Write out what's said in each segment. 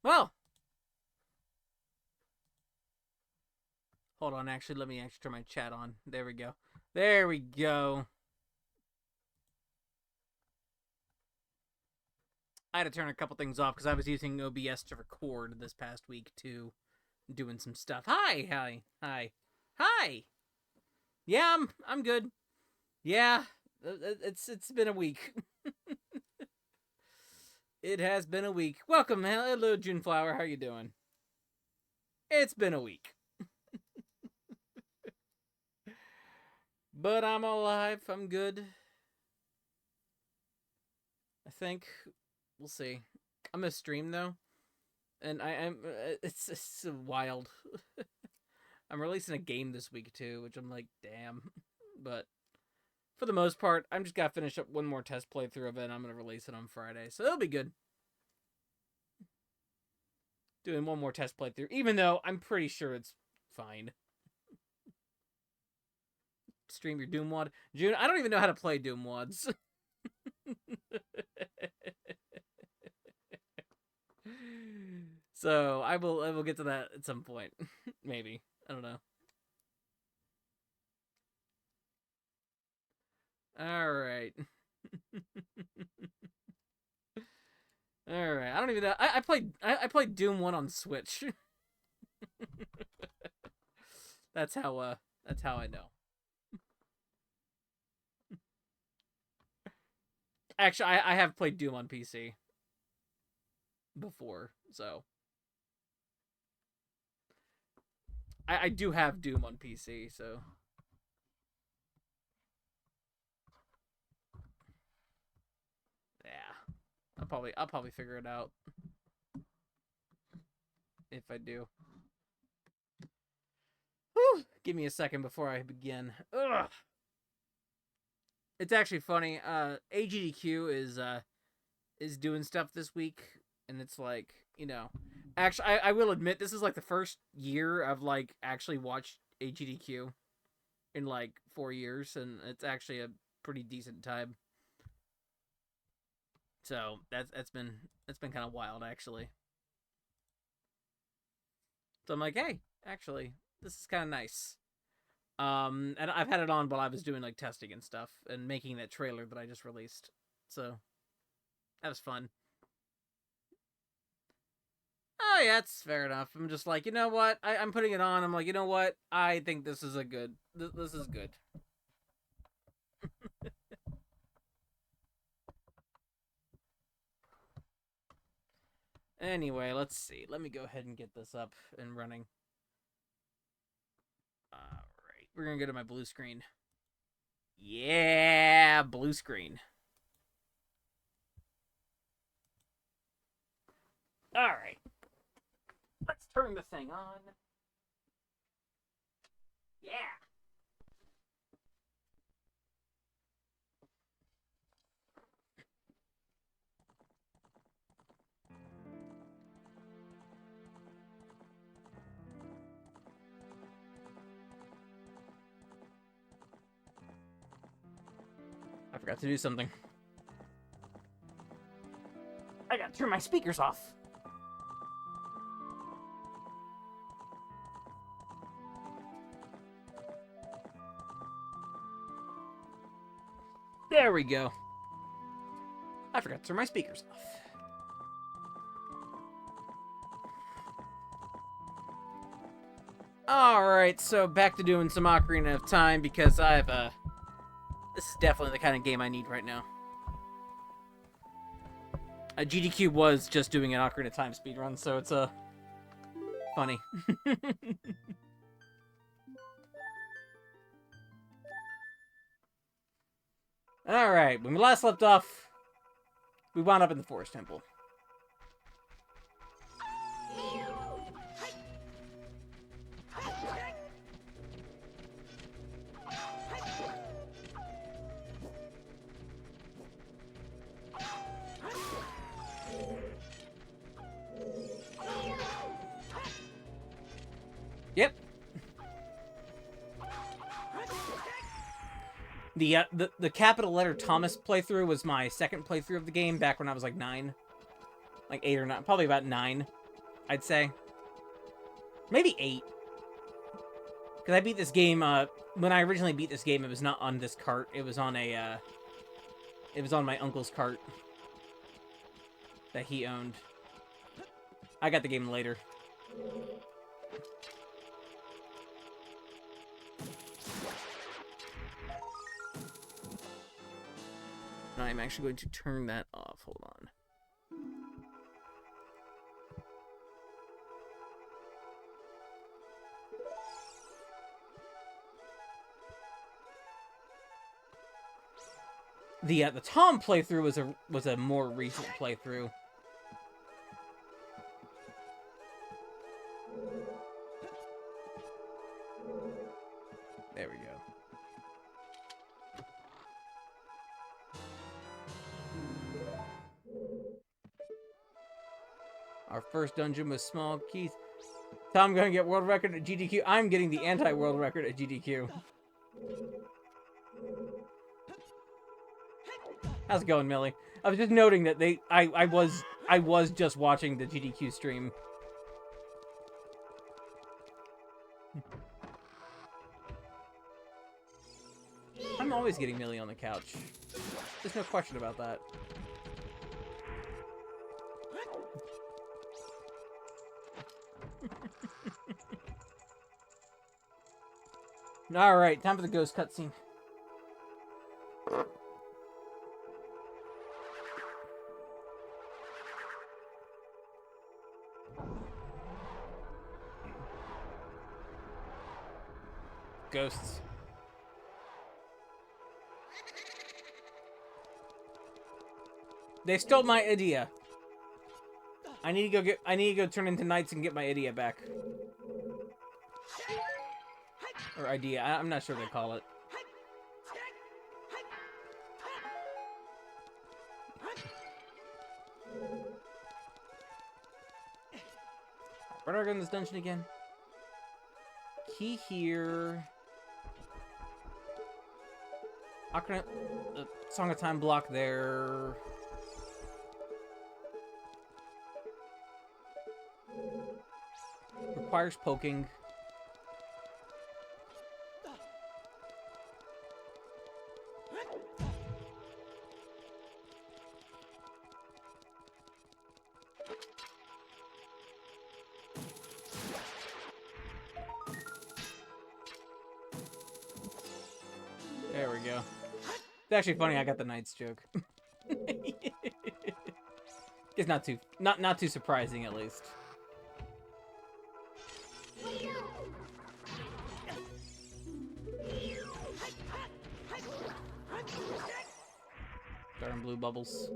Well, hold on. Actually, let me actually turn my chat on. There we go. There we go. I had to turn a couple things off because I was using OBS to record this past week too, doing some stuff. Hi. Yeah, I'm good. Yeah, it's been a week. It has been a week. Welcome, hello, Juneflower. How you doing? It's been a week, but I'm alive. I'm good. I think we'll see. I'm gonna stream though, and I'm. It's wild. I'm releasing a game this week too, which I'm like, damn. But for the most part, I'm just gotta finish up one more test playthrough of it. And I'm gonna release it on Friday, so it'll be good. Doing one more test playthrough, even though I'm pretty sure it's fine. Stream your Doom WOD, June. I don't even know how to play Doom WODs. So I will get to that at some point. Maybe. I don't know. Alright. Alright. I don't even know. I played Doom 1 on Switch. That's how I know. Actually, I have played Doom on PC before, so I do have Doom on PC, so yeah. I'll probably figure it out if I do. Whew, give me a second before I begin. Ugh. It's actually funny. AGDQ is doing stuff this week, and it's like, actually, I will admit this is like the first year I've like actually watched AGDQ in like 4 years, and it's actually a pretty decent time. So that's been kind of wild actually. So I'm like, hey, actually, this is kind of nice. And I've had it on while I was doing like testing and stuff and making that trailer that I just released. So that was fun. Oh yeah, it's fair enough. I'm just like, you know what? I'm putting it on. I'm like, you know what? I think this is a good. This is good. Anyway, let's see. Let me go ahead and get this up and running. Alright. We're gonna go to my blue screen. Yeah, blue screen. Alright. Let's turn the thing on. Yeah. I forgot to do something. I gotta turn my speakers off. There we go. I forgot to turn my speakers off. Alright, so back to doing some Ocarina of Time because this is definitely the kind of game I need right now. GDQ was just doing an Ocarina of Time speedrun, so it's funny. Alright, when we last left off, we wound up in the Forest Temple. Yep. The capital letter Thomas playthrough was my second playthrough of the game back when I was like 9. Like 8 or 9. Probably about 9. I'd say. Maybe 8. Because I beat this game, when I originally beat this game, it was not on this cart. It was on a, it was on my uncle's cart that he owned. I got the game later. I'm actually going to turn that off. Hold on. The Tom playthrough was a more recent playthrough. There we go. Our first dungeon was small. Keith, Tom going to get world record at GDQ. I'm getting the anti-world record at GDQ. How's it going, Millie? I was just noting that I was just watching the GDQ stream. I'm always getting Millie on the couch. There's no question about that. Alright, time for the ghost cutscene. Ghosts. They stole my idea. I need to go turn into knights and get my idea back. Or idea. I'm not sure what they call it. Where do I go in this dungeon again? Key here. Ocarina, Song of Time block there. Requires poking. There we go. It's actually funny I got the Knights joke. It's not too surprising, at least. Darn blue bubbles.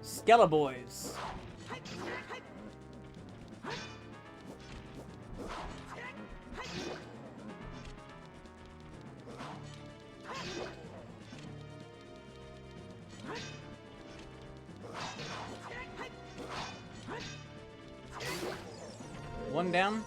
Skeleboys. One down.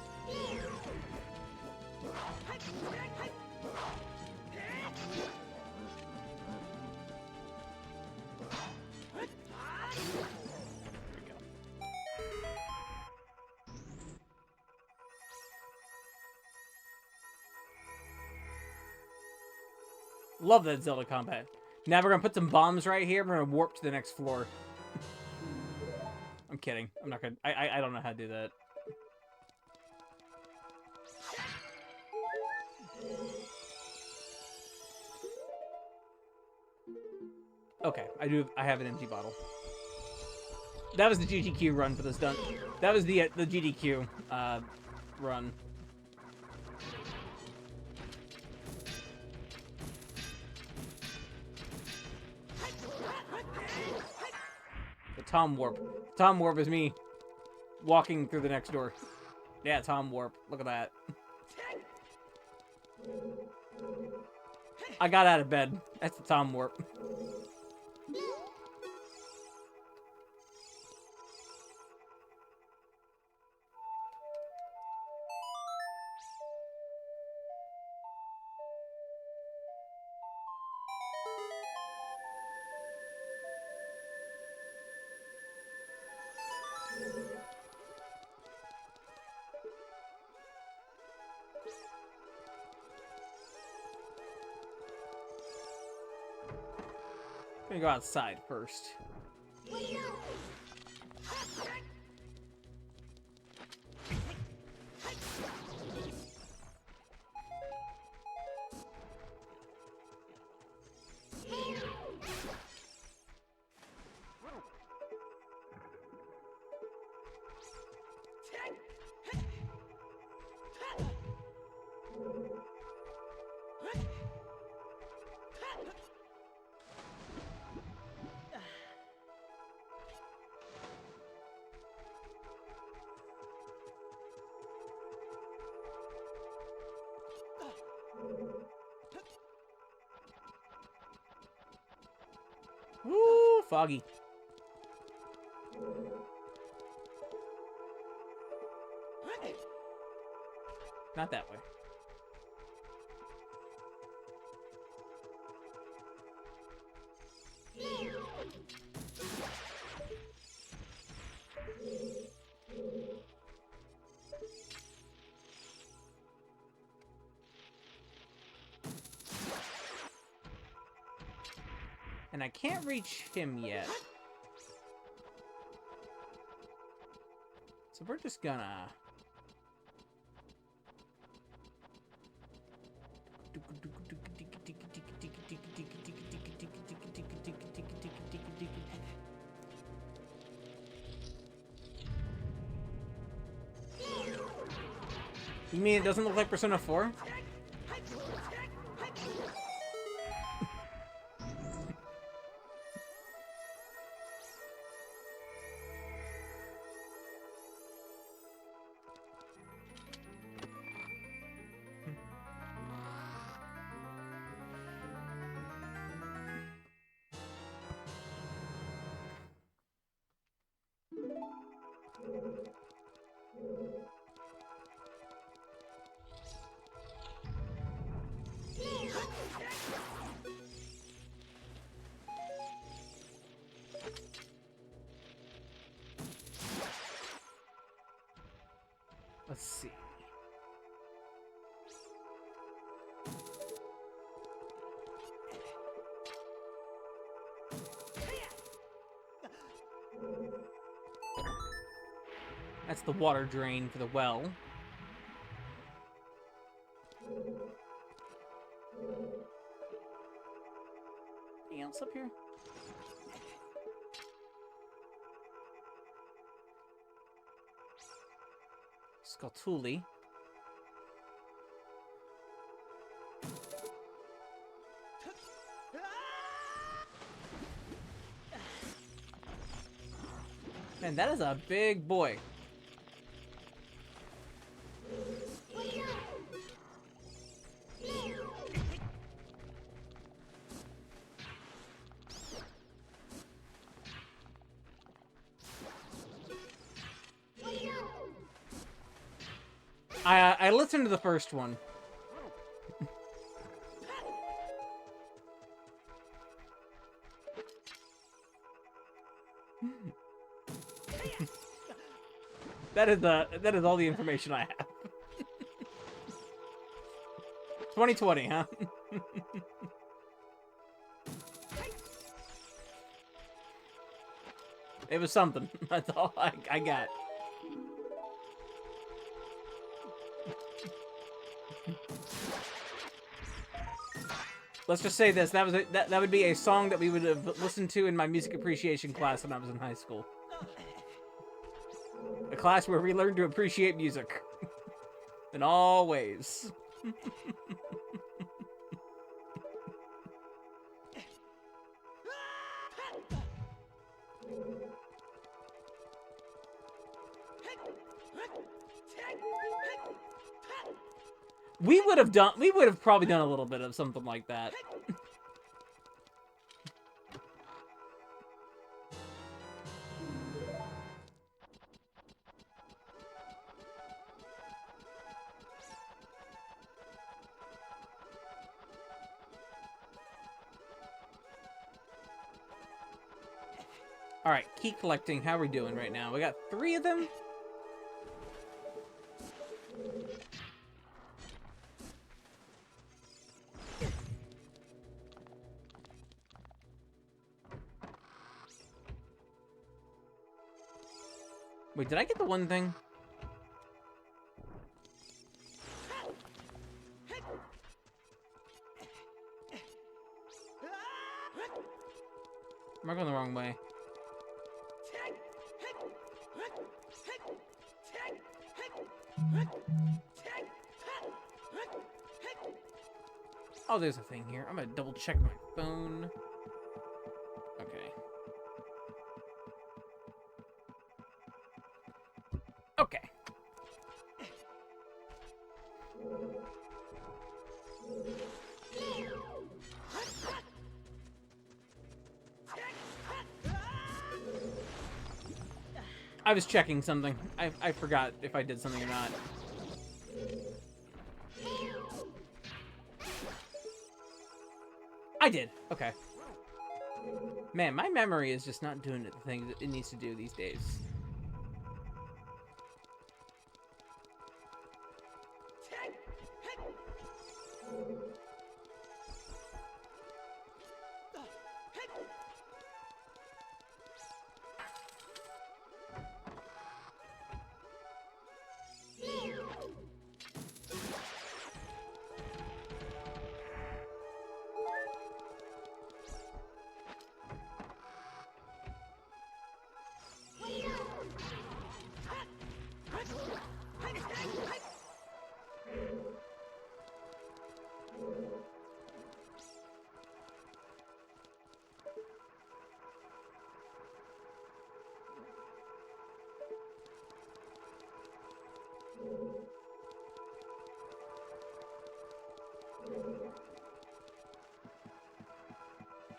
Love that Zelda combat. Now we're gonna put some bombs right here. We're gonna warp to the next floor. I'm kidding. I'm not gonna. I don't know how to do that. Okay, I have an empty bottle. That was the GDQ run for this done. That was the GDQ run. The Tom Warp. Tom Warp is me walking through the next door. Yeah, Tom Warp. Look at that. I got out of bed. That's the Tom Warp. I'm gonna go outside first. Woo, foggy. Not that way. And I can't reach him yet. So we're just gonna... You mean it doesn't look like Persona 4? Let's see. That's the water drain for the well. Anything else up here? Skulltuli. Man, that is a big boy. I listened to the first one. That is all the information I have. 2020, huh? It was something. That's all I got. Let's just say this: that would be a song that we would have listened to in my music appreciation class when I was in high school. A class where we learned to appreciate music in all ways. We would have probably done a little bit of something like that. Alright, key collecting. How are we doing right now? We got 3 of them? Wait, did I get the one thing? Am I going the wrong way? Oh, there's a thing here. I'm gonna double check my phone. Okay. Okay. I was checking something. I forgot if I did something or not. I did. Okay. Man, my memory is just not doing the things that it needs to do these days.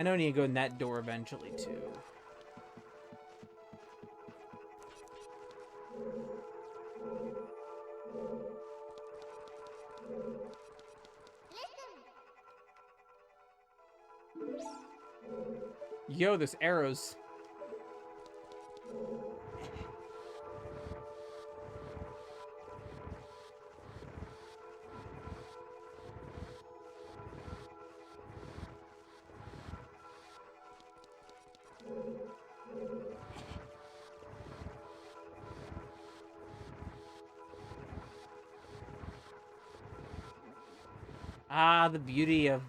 I know I need to go in that door eventually, too. Yo, there's arrows. Ah, the beauty of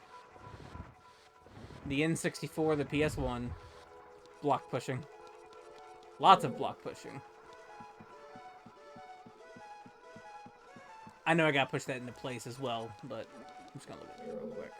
the N64, the PS1. Block pushing. Lots of block pushing. I know I gotta push that into place as well, but I'm just gonna look at it real quick.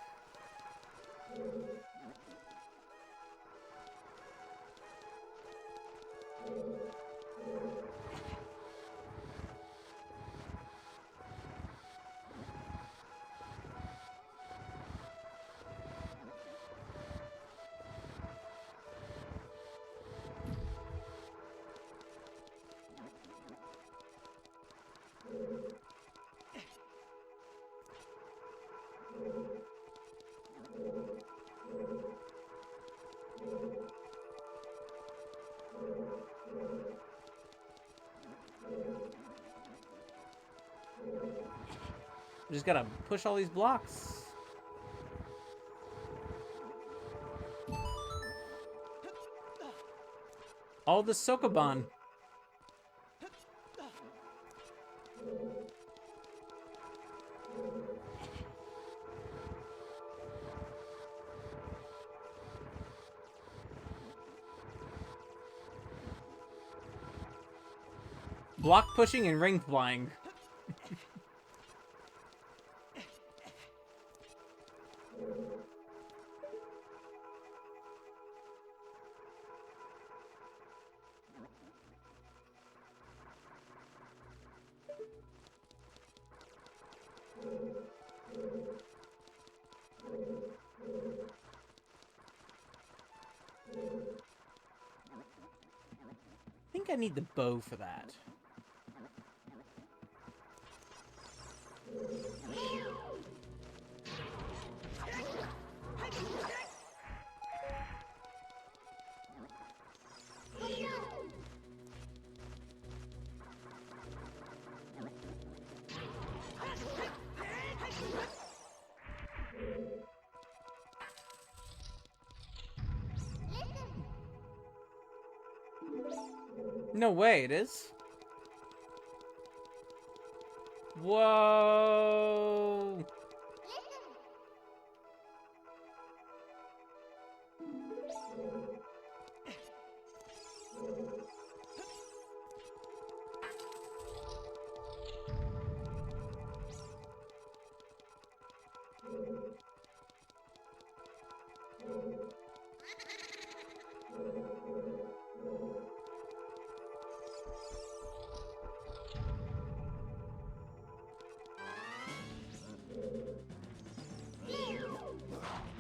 Just gotta push all these blocks. All the Sokoban. Block pushing and ring flying. I think I need the bow for that. No way, it is? Whoa!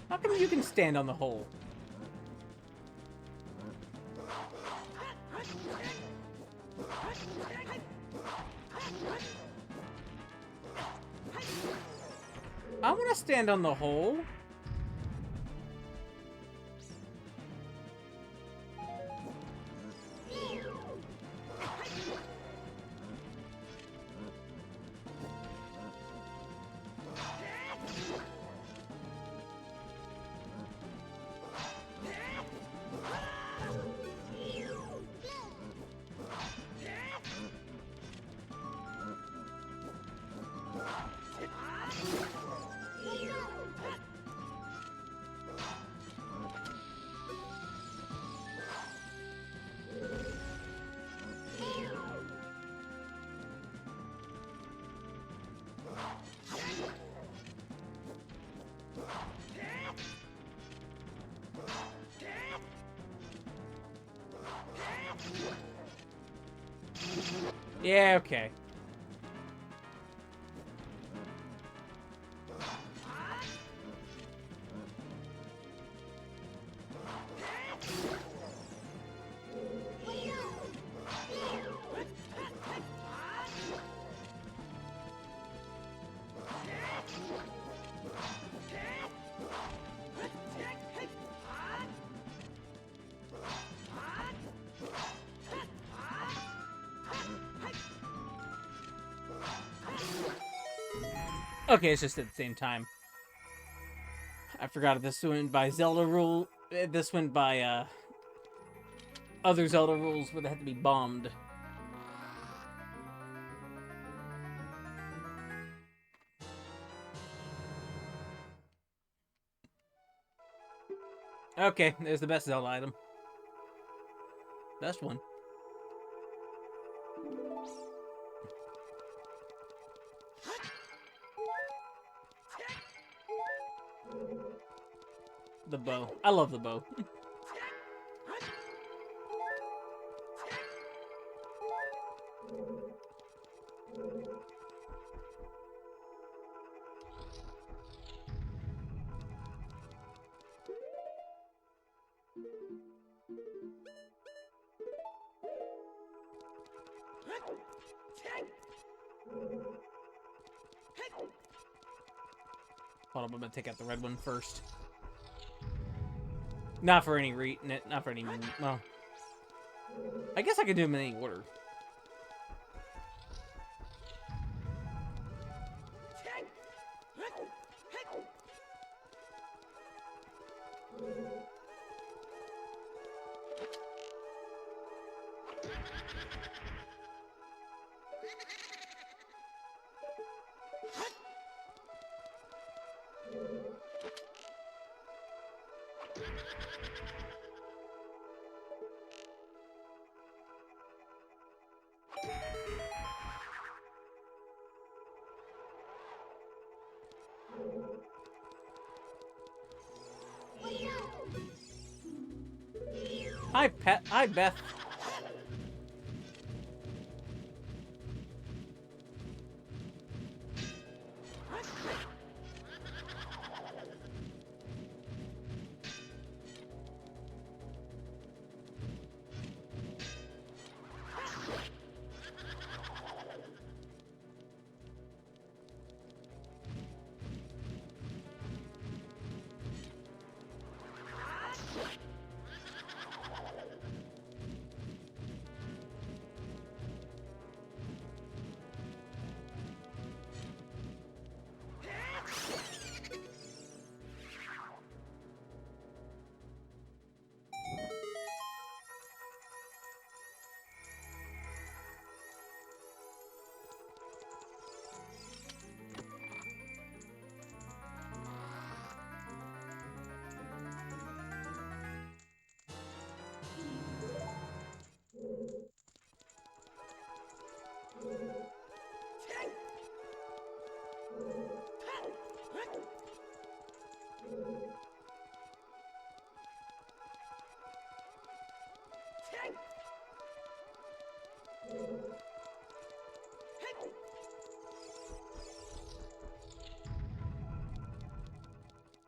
How come you can stand on the hole? I want to stand on the hole. Yeah, okay. Okay, it's just at the same time. I forgot if this went by Zelda rule. This went by other Zelda rules where they had to be bombed. Okay, there's the best Zelda item. Best one. The bow. I love the bow. Hold up, I'm gonna take out the red one first. Not for any not for any, well, I guess I could do them in any order. Hi, Beth.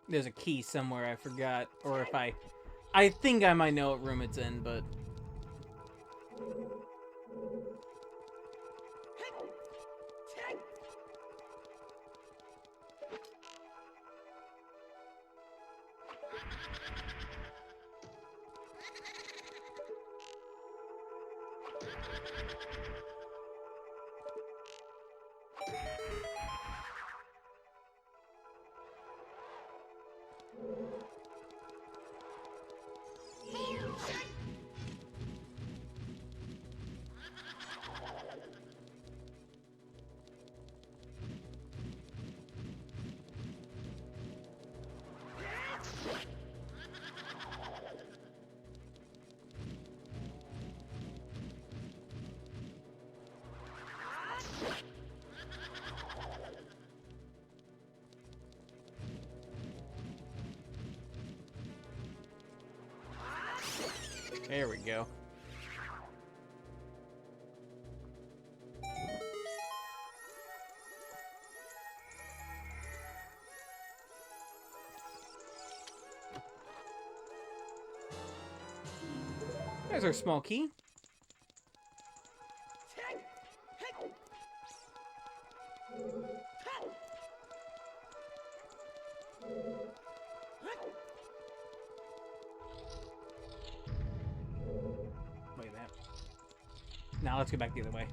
There's a key somewhere I forgot, or if I think I might know what room it's in, but there we go. There's our small key. Wait a minute. Now let's go back the other way.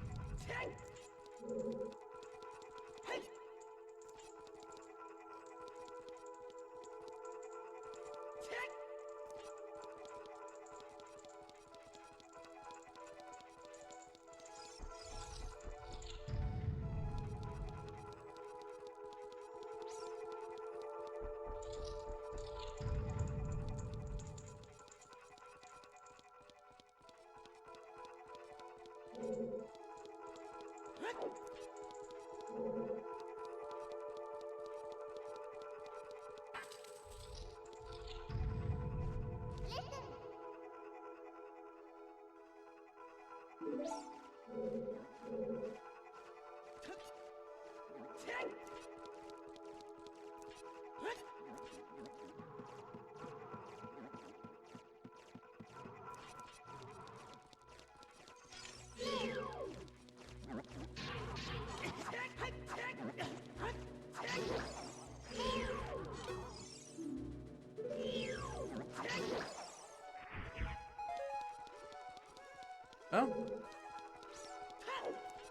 Oh.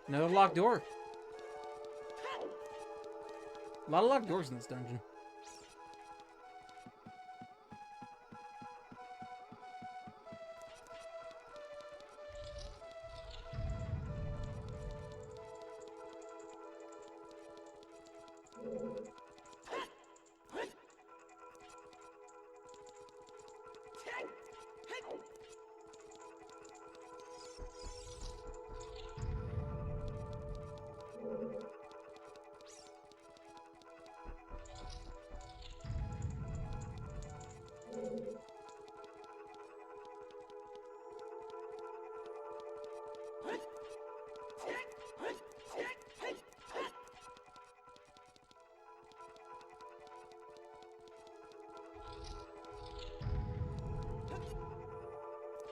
Another locked door. A lot of locked doors in this dungeon.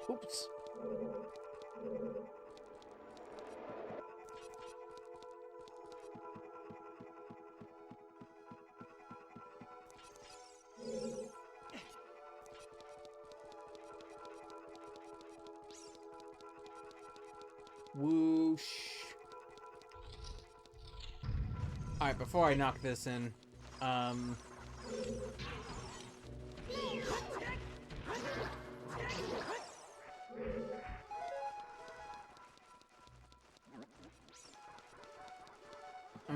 Oops. Whoosh. Alright, before I knock this in, I'm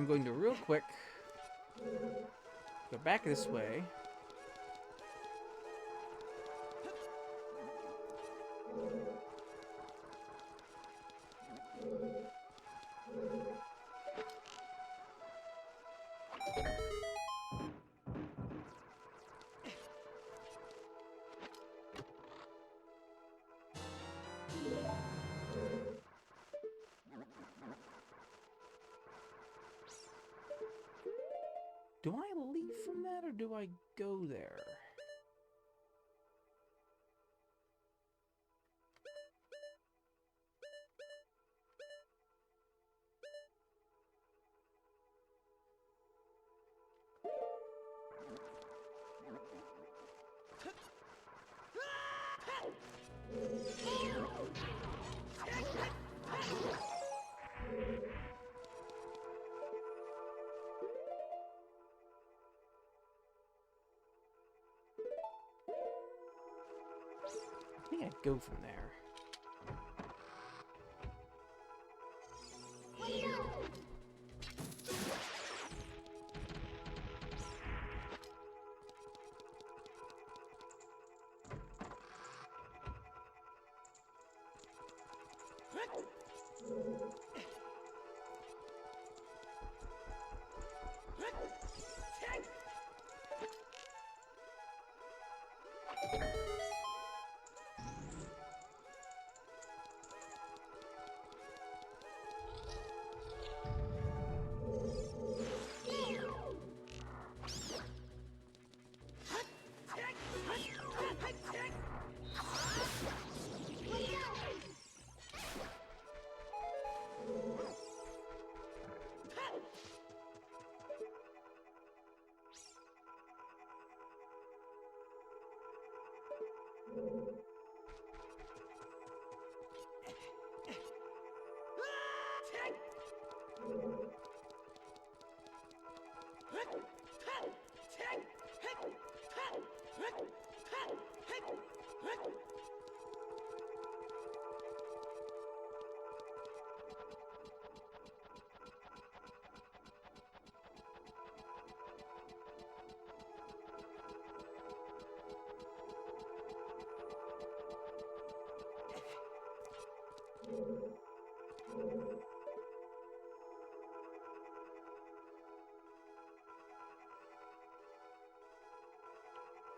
going to real quick go back this way. or do I go there? I think I'd go from there.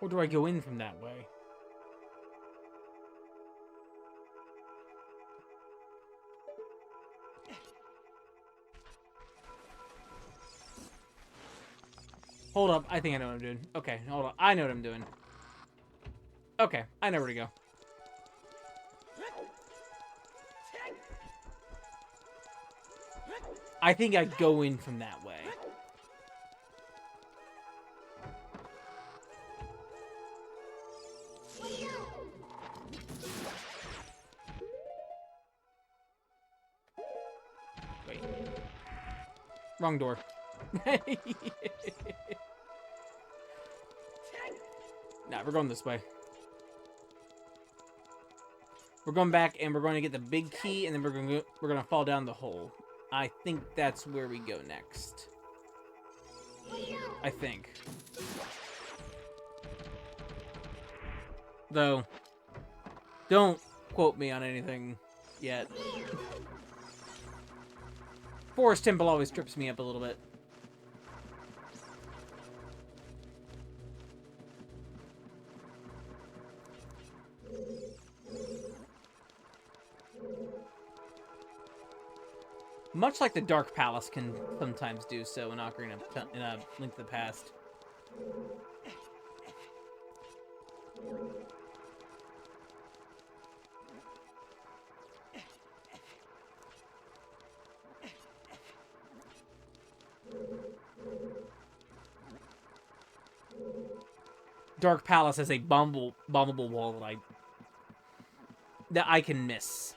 Or do I go in from that way? Hold up, I think I know what I'm doing. Okay, hold on. I know what I'm doing. Okay, I know where to go. I think I go in from that way. Wait. Wrong door. Nah, we're going this way. We're going back, and we're going to get the big key, and then we're gonna fall down the hole. I think that's where we go next. I think. Though, don't quote me on anything yet. Forest Temple always trips me up a little bit. Much like the Dark Palace can sometimes do so in Ocarina in a Link to the Past. Dark Palace has a bombable wall that I can miss.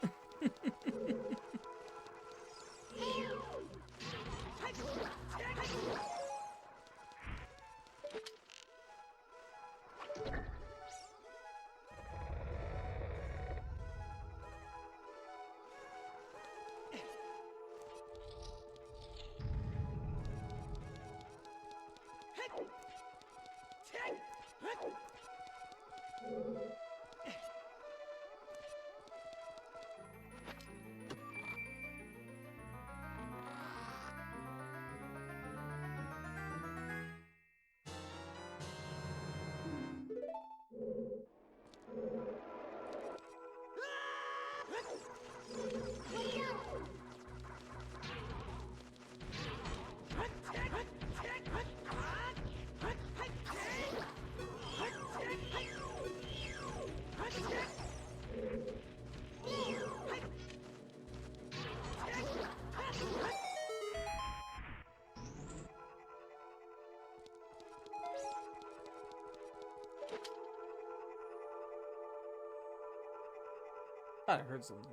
Thought I heard something.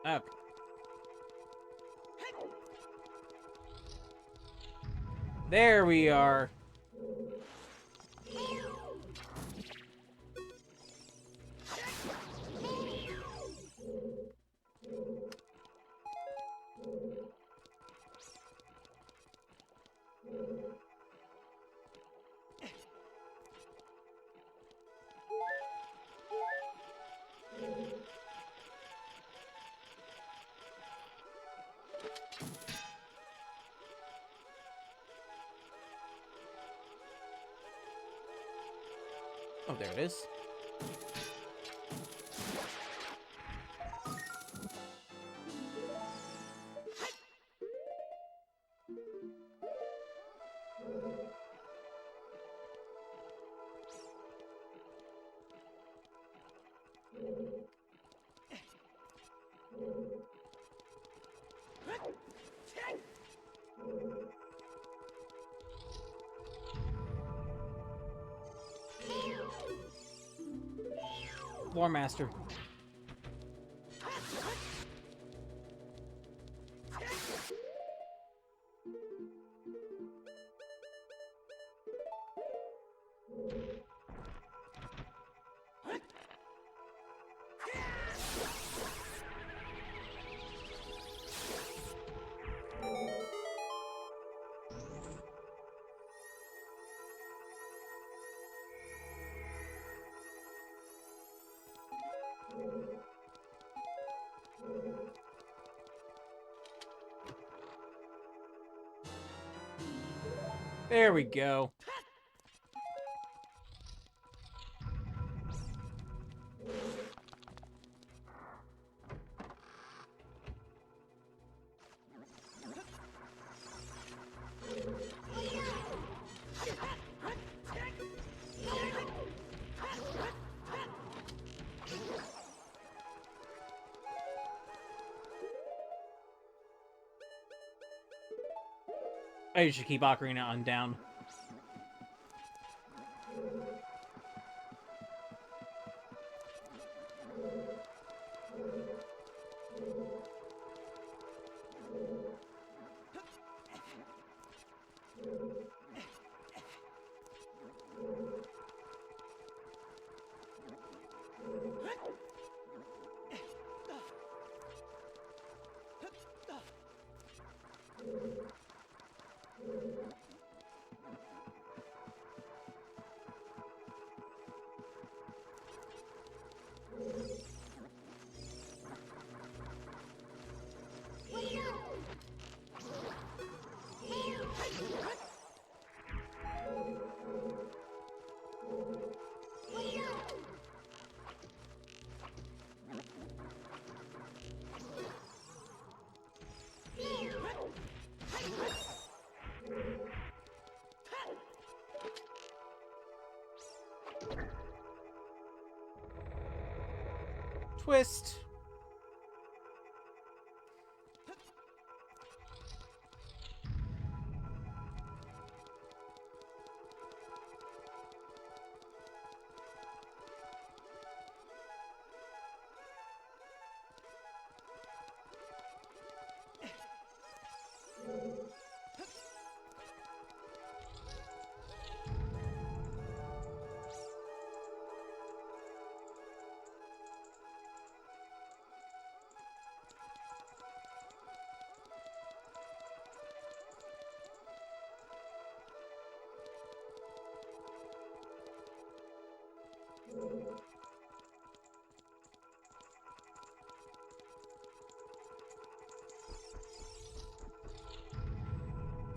Okay. There we are. Oh, there it is. Lore Master. There we go. I should keep Ocarina on down. Twist.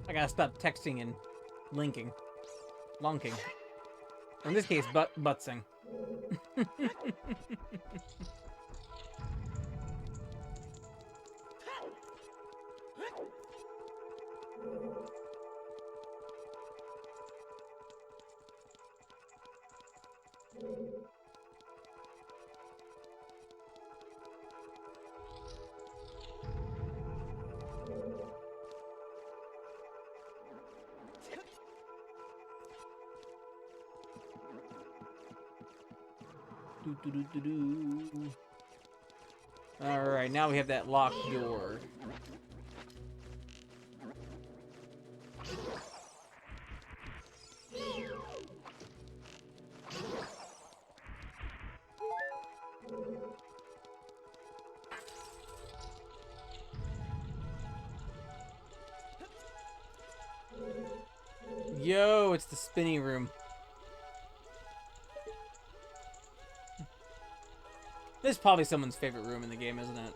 I gotta stop texting and linking. Lonking. In this case, buttsing. Do, do, do, do, do. Alright, now we have that locked door. Yo, it's the spinny room. This is probably someone's favorite room in the game, isn't it?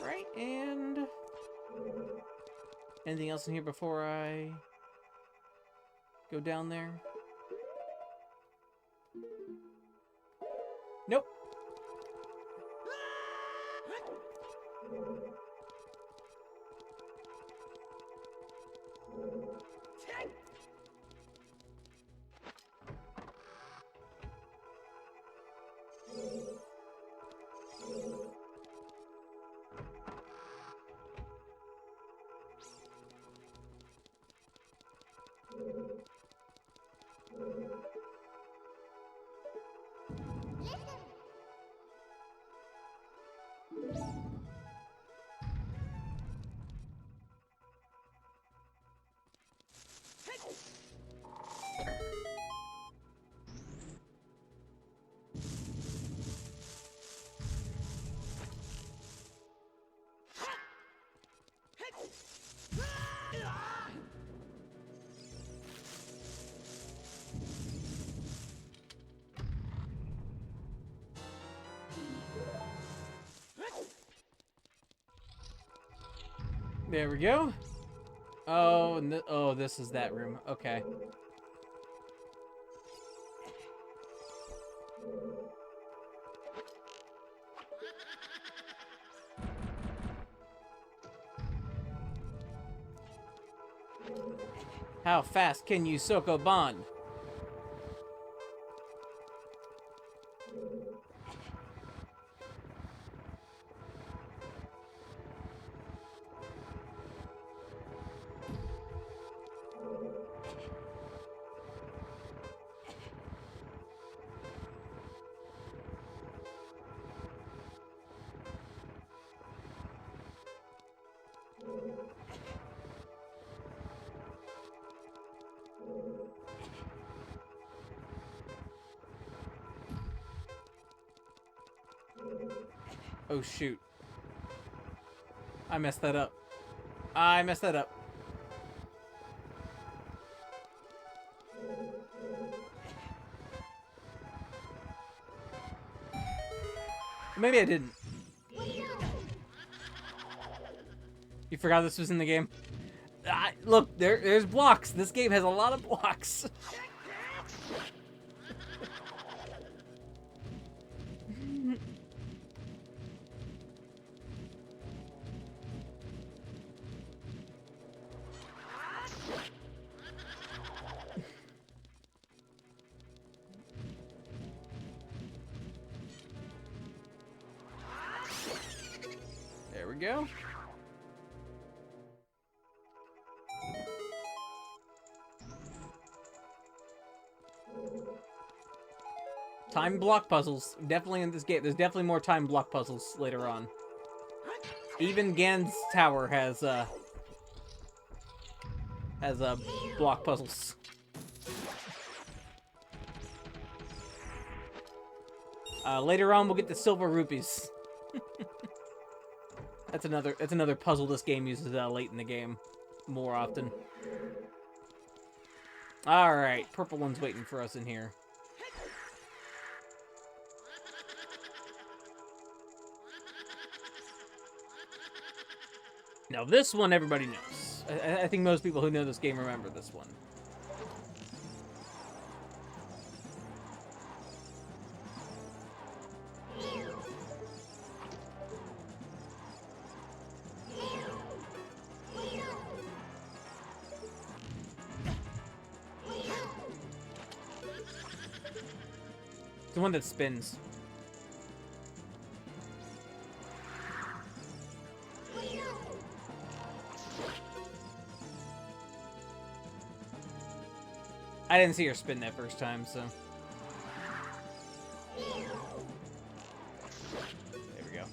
Right, and anything else in here before I go down there? Nope. There we go. Oh, oh, this is that room. Okay. How fast can you Sokoban? Oh, shoot. I messed that up. I messed that up. Maybe I didn't. You forgot this was in the game? Look, there's blocks. This game has a lot of blocks. There we go. Time block puzzles. Definitely in this game. There's definitely more time block puzzles later on. Even Gan's tower has block puzzles. Later on, we'll get the silver rupees. That's another puzzle this game uses late in the game, more often. All right, purple one's waiting for us in here. Now this one everybody knows. I think most people who know this game remember this one. It's the one that spins. I didn't see her spin that first time, so... There we go.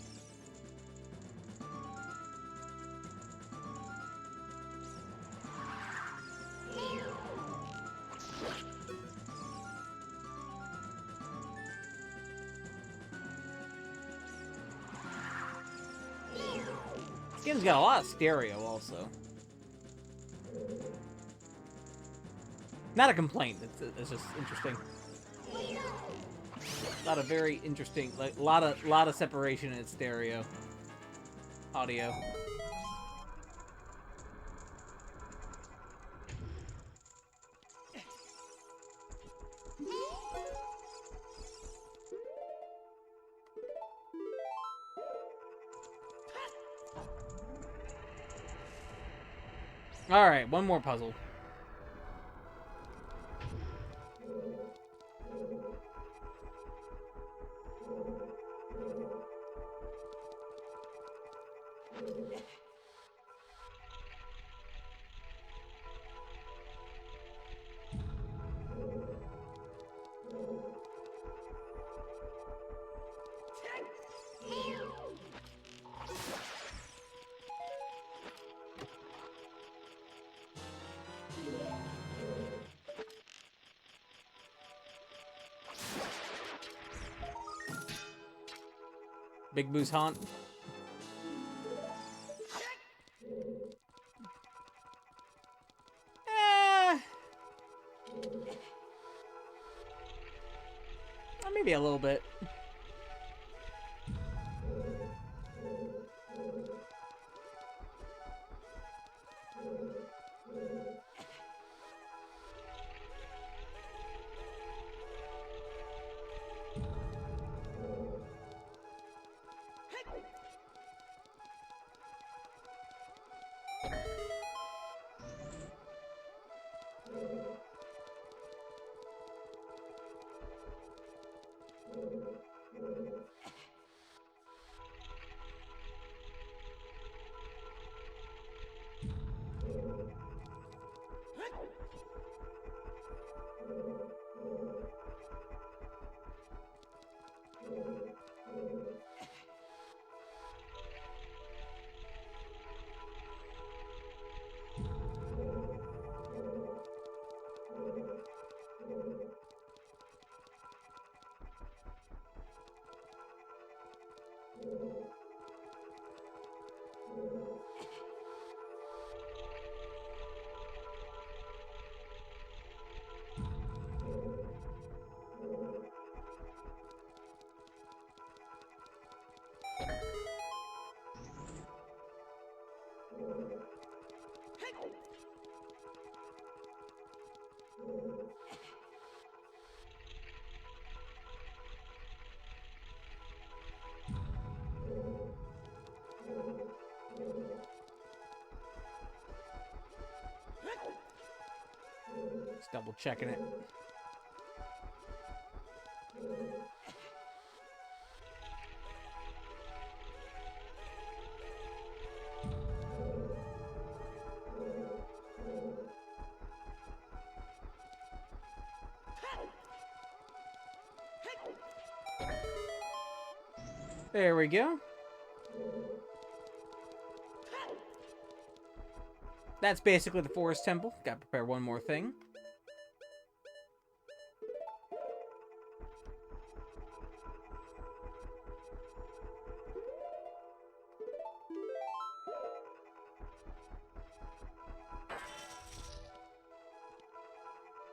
This game's got a lot of stereo, also. Not a complaint. It's just interesting. A lot of very interesting, like a lot of separation in its stereo audio. All right, one more puzzle. Big Boo's Haunt. Maybe a little bit. Just double checking it. There we go. That's basically the forest temple. Gotta prepare one more thing.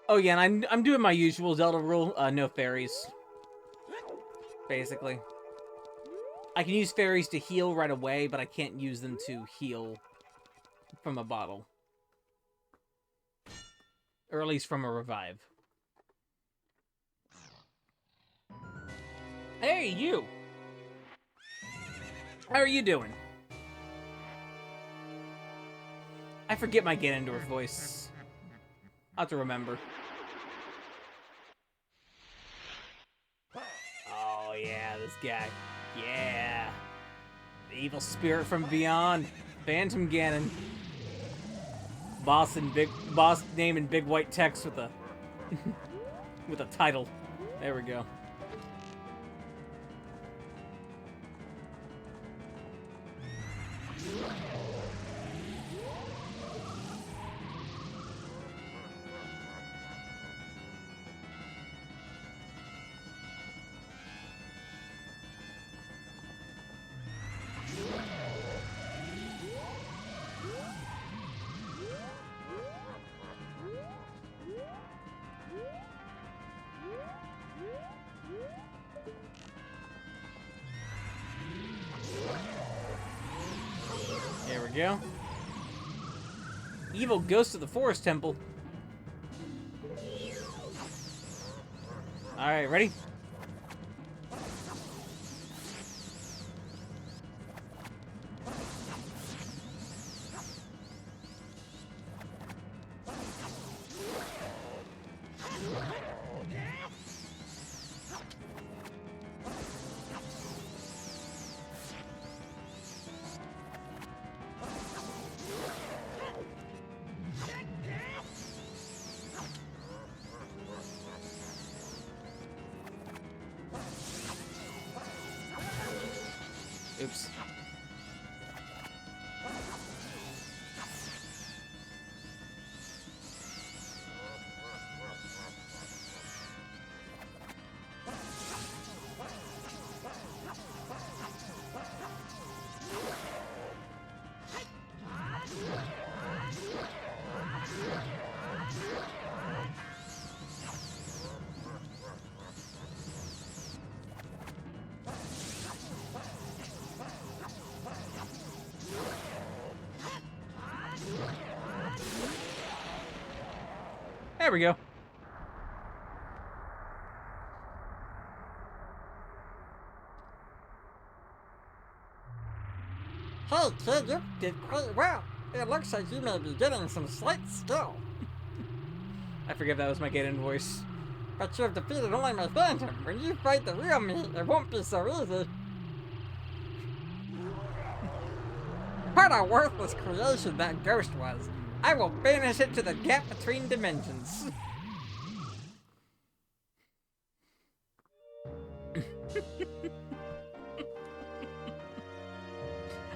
Oh yeah, and I'm doing my usual Zelda rule, no fairies. Basically. I can use fairies to heal right away, but I can't use them to heal from a bottle. or at least from a revive. Hey, you! How are you doing? I forget my Ganondorf voice. I'll have to remember. Oh, yeah, this guy. Yeah. The evil spirit from beyond. Phantom Ganon. Boss name in big white text with a with a title. There we go. There we go. Evil Ghost of the Forest Temple. Alright, ready? Oops. There we go. Hey kid, you did quite well. It looks like you may be getting some slight skill. I forget that was my Ganon voice. But you have defeated only my phantom. When you fight the real me, it won't be so easy. What a worthless creation that ghost was. I will banish it to the gap between dimensions.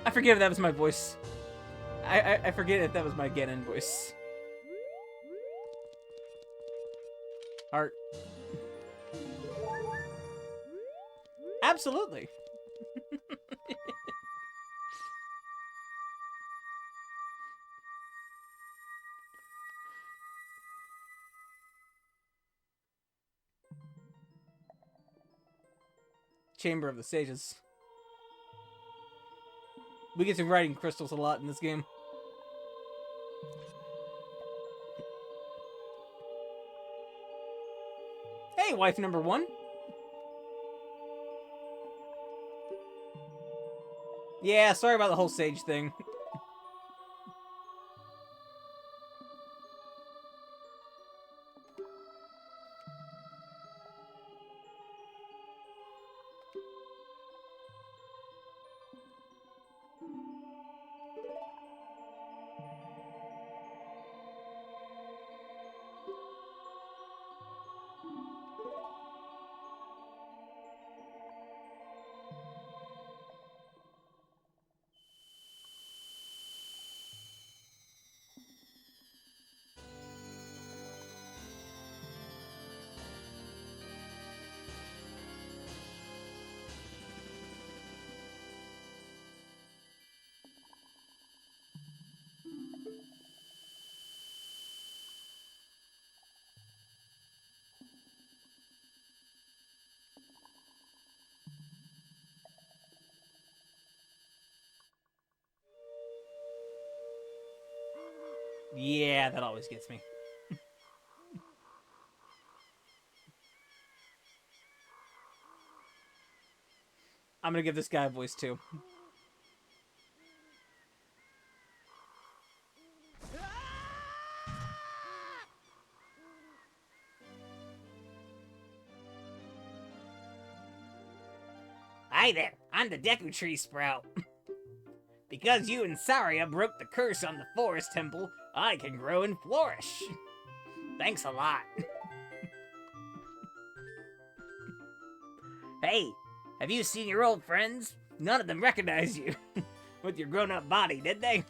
I forget if that was my voice. I forget if that was my Ganon voice. Heart. Absolutely. Chamber of the Sages. We get to writing crystals a lot in this game. Hey, wife number one. Yeah, sorry about the whole sage thing. Yeah, that always gets me. I'm gonna give this guy a voice too. Hi there, I'm the Deku Tree Sprout. Because you and Saria broke the curse on the Forest Temple, I can grow and flourish. Thanks a lot. Hey, have you seen your old friends? None of them recognize you with your grown-up body, did they?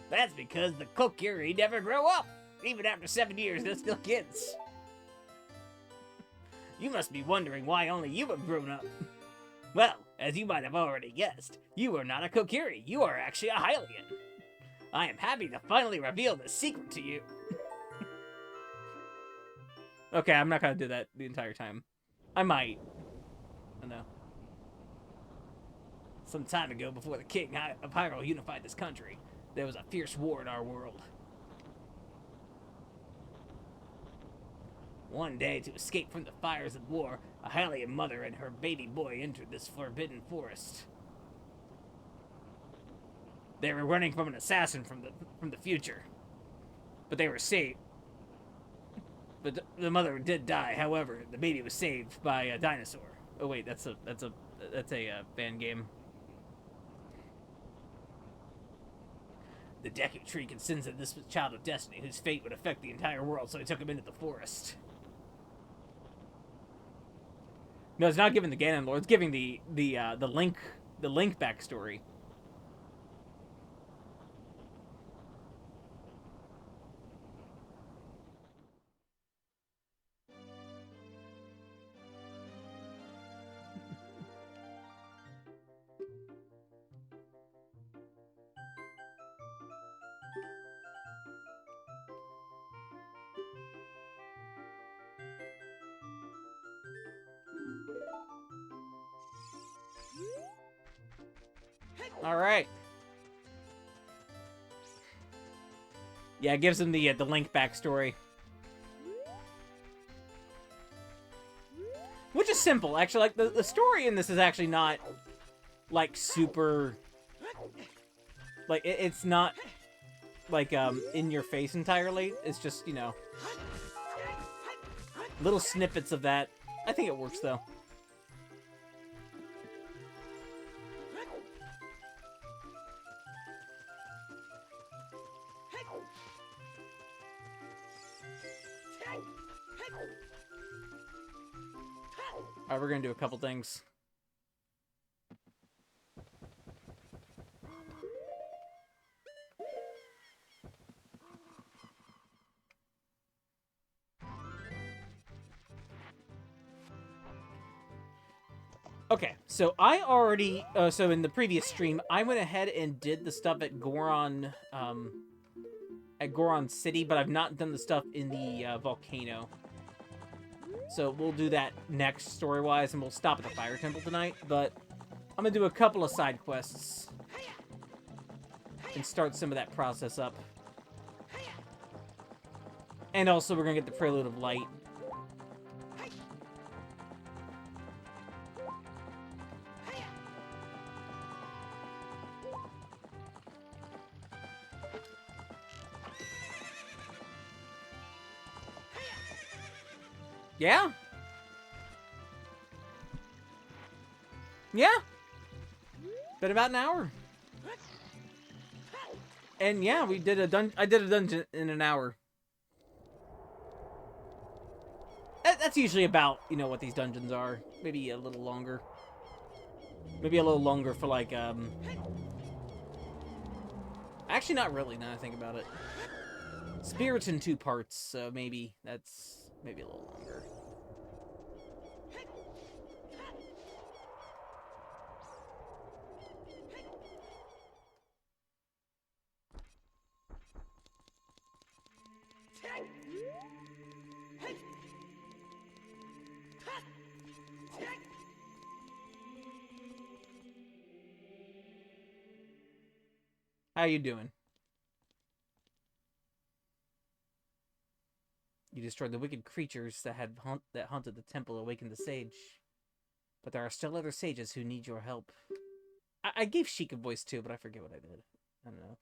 That's because the Kokiri never grow up. Even after 7 years, they're still kids. You must be wondering why only you have grown up. Well, as you might have already guessed, you are not a Kokiri. You are actually a Hylian. I am happy to finally reveal the secret to you. Okay, I'm not gonna do that the entire time. I might. I know. Some time ago, before the king of Hyrule unified this country, there was a fierce war in our world. One day, to escape from the fires of war, a Hylian mother and her baby boy entered this forbidden forest. They were running from an assassin from the future, but they were saved. But the mother did die. However, the baby was saved by a dinosaur. Oh wait, that's a fan game. The Deku Tree consented this was a child of destiny whose fate would affect the entire world, so he took him into the forest. No, it's not giving the Ganon lore. It's giving the Link backstory. All right. Yeah, it gives him the Link backstory, which is simple. Actually, like the story in this is actually not like super. Like it's not like in your face entirely. It's just, you know, little snippets of that. I think it works though. Alright, we're gonna do a couple things. Okay, so I already, so in the previous stream, I went ahead and did the stuff at Goron City, but I've not done the stuff in the volcano. So we'll do that next story-wise, and we'll stop at the Fire Temple tonight. But I'm gonna do a couple of side quests and start some of that process up. And also, we're gonna get the Prelude of Light. Yeah? Yeah? Been about an hour. And yeah, we did I did a dungeon in an hour. That's usually about, you know, what these dungeons are. Maybe a little longer. Maybe a little longer for, like, actually, not really, now I think about it. Spirit's in 2 parts, so maybe that's... maybe a little longer. How you doing? You destroyed the wicked creatures that hunted the temple, awakened the sage. But there are still other sages who need your help. I gave Sheik a voice too, but I forget what I did. I don't know.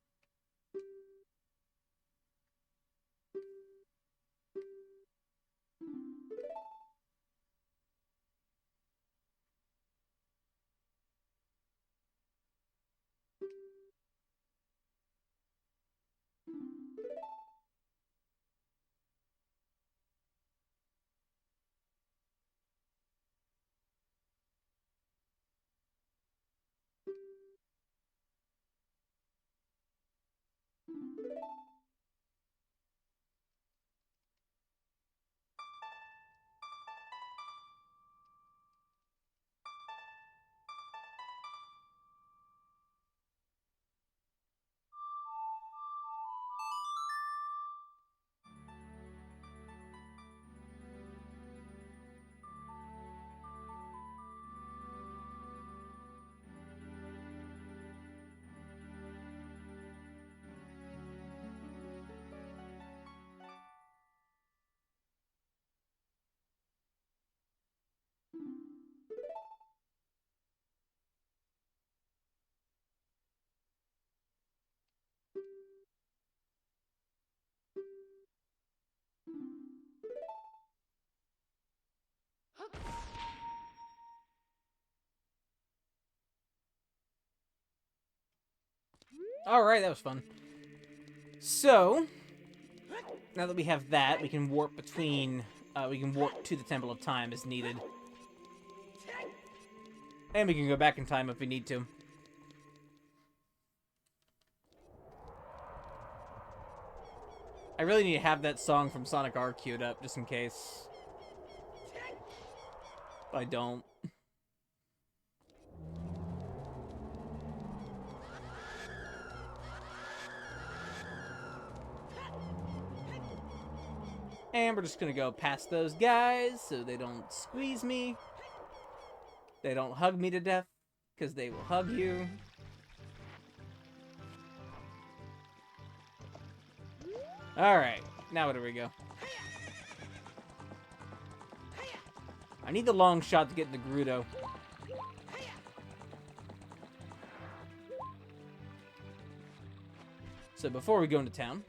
Alright, that was fun. So, now that we have that, we can warp between... we can warp to the Temple of Time as needed. And we can go back in time if we need to. I really need to have that song from Sonic R queued up, just in case. But I don't. And we're just gonna go past those guys so they don't squeeze me. They don't hug me to death, because they will hug you. Alright, now where do we go? I need the long shot to get into Gerudo. So before we go into town...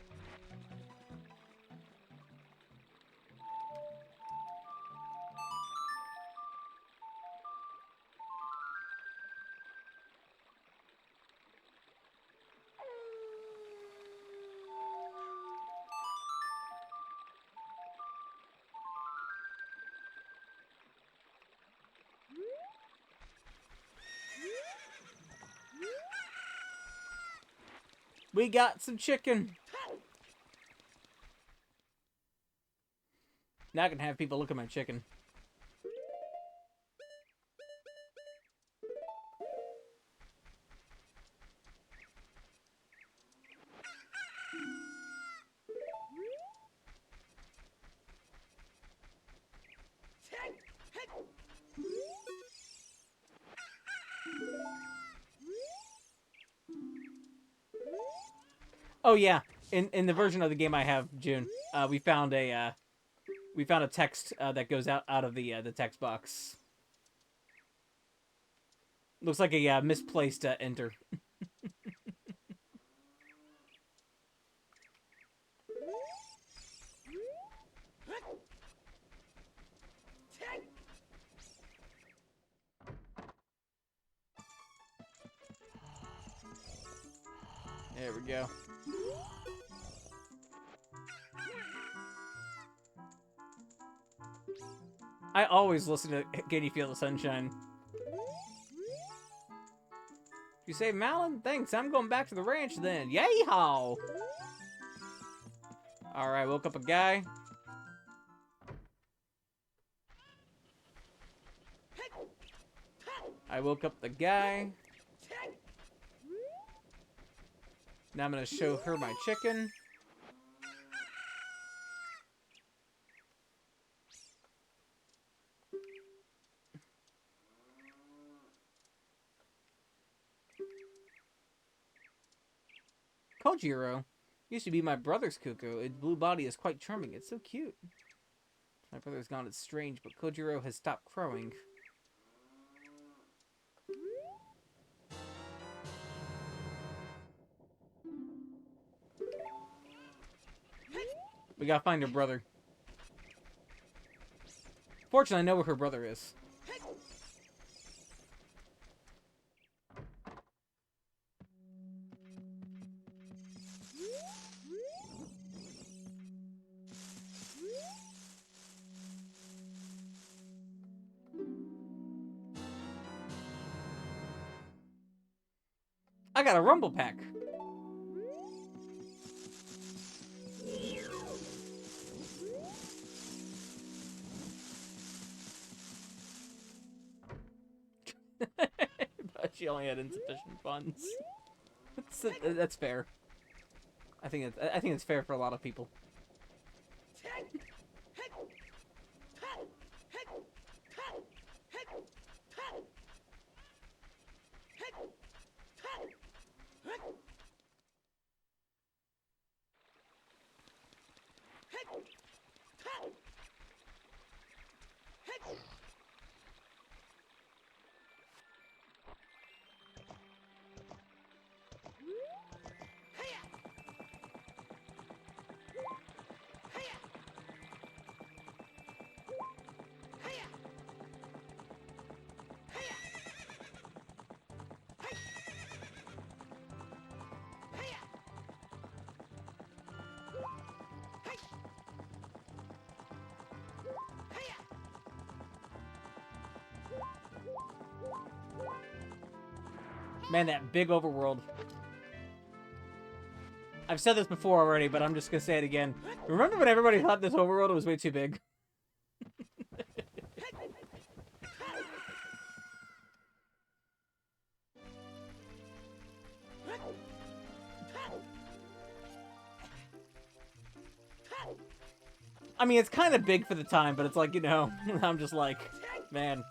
we got some chicken! Now I can have people look at my chicken. Oh yeah, in the version of the game I have, June, we found a text that goes out of the text box. Looks like a misplaced enter. There we go. I always listen to Can You Feel the Sunshine? You say, Malin? Thanks, I'm going back to the ranch then. Yay-haw! Alright, woke up a guy. I woke up the guy. Now I'm gonna show her my chicken. Kojiro used to be my brother's cuckoo. Its blue body is quite charming. It's so cute. My brother's gone. It's strange, but Kojiro has stopped crowing. We gotta find her brother. Fortunately, I know where her brother is. I got a rumble pack. But she only had insufficient funds. That's fair. I think it's fair for a lot of people. Man, that big overworld. I've said this before already, but I'm just gonna say it again. Remember when everybody thought this overworld was way too big? I mean, it's kind of big for the time, but it's like, you know, I'm just like, man.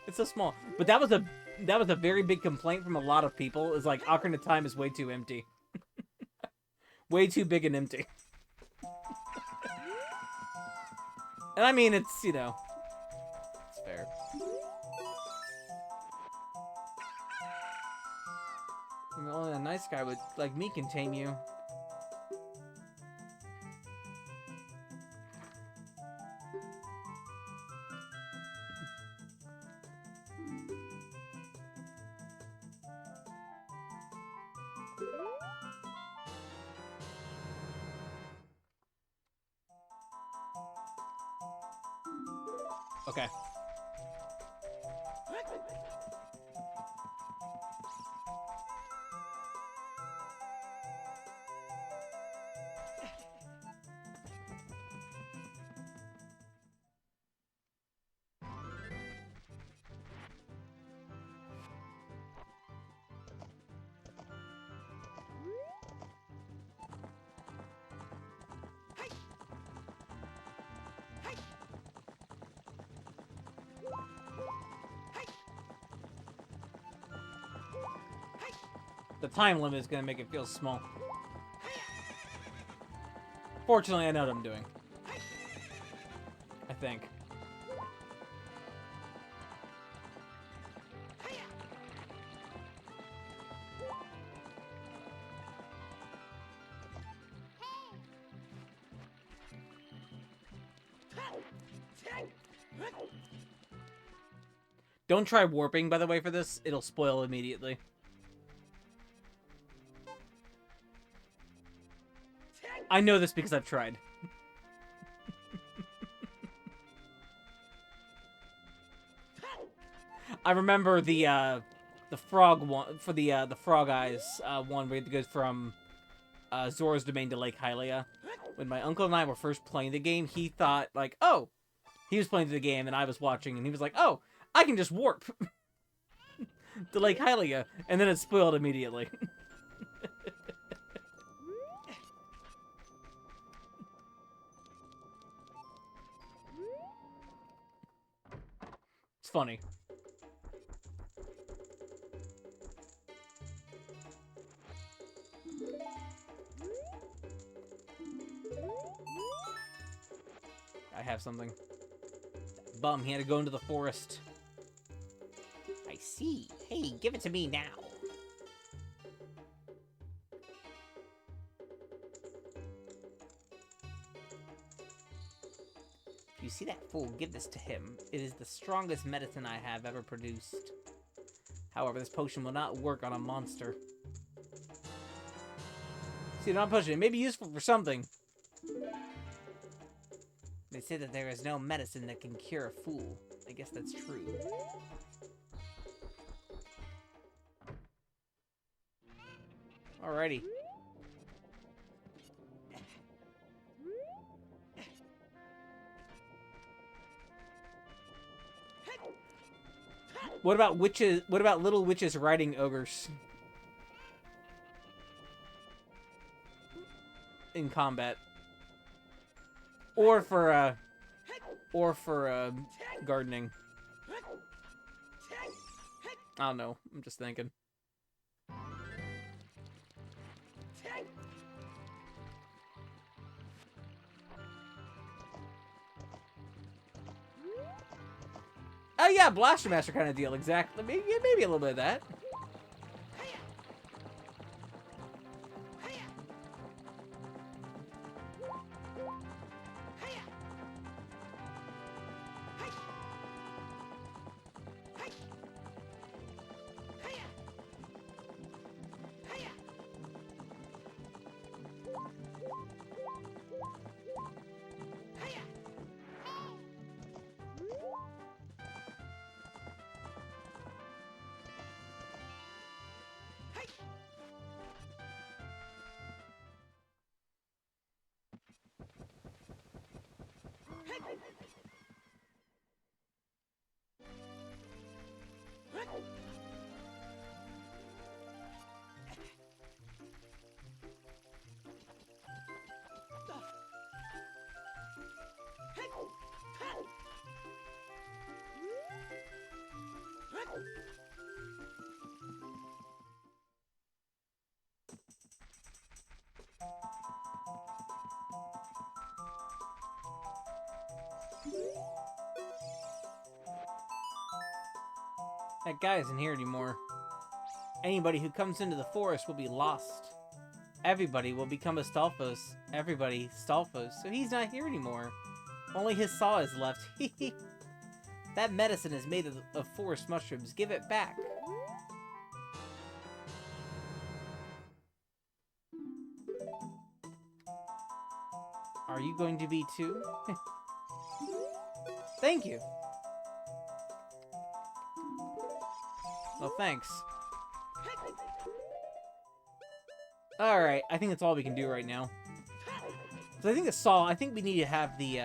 It's so small. But that was a very big complaint from a lot of people, is like, Ocarina of Time is way too empty. Way too big and empty. And I mean, it's, you know, it's fair. I mean, only a nice guy would, like me, can tame you. Okay. The time limit is gonna make it feel small. Fortunately, I know what I'm doing. I think. Don't try warping, by the way, for this. It'll spoil immediately. I know this because I've tried. I remember the frog one for the frog eyes one where it goes from Zora's Domain to Lake Hylia. When my uncle and I were first playing the game, he thought like, oh, he was playing the game and I was watching, and he was like, oh, I can just warp to Lake Hylia, and then it spoiled immediately. It's funny. I have something. Bum, he had to go into the forest. I see. Hey, give it to me now. You see that fool? Give this to him. It is the strongest medicine I have ever produced. However, this potion will not work on a monster. See, they're not pushing it. It may be useful for something. They say that there is no medicine that can cure a fool. I guess that's true. Alrighty. What about witches? What about little witches riding ogres in combat, or for gardening? I don't know. I'm just thinking. Oh yeah, Blaster Master kind of deal. Exactly. Maybe a little bit of that. That guy isn't here anymore. Anybody who comes into the forest will be lost. Everybody will become a Stalfos. Everybody Stalfos. So he's not here anymore. Only his saw is left. That medicine is made of forest mushrooms. Give it back. Are you going to be too? Thank you. Well, thanks. Alright, I think that's all we can do right now. So I think the saw, I think we need to have the,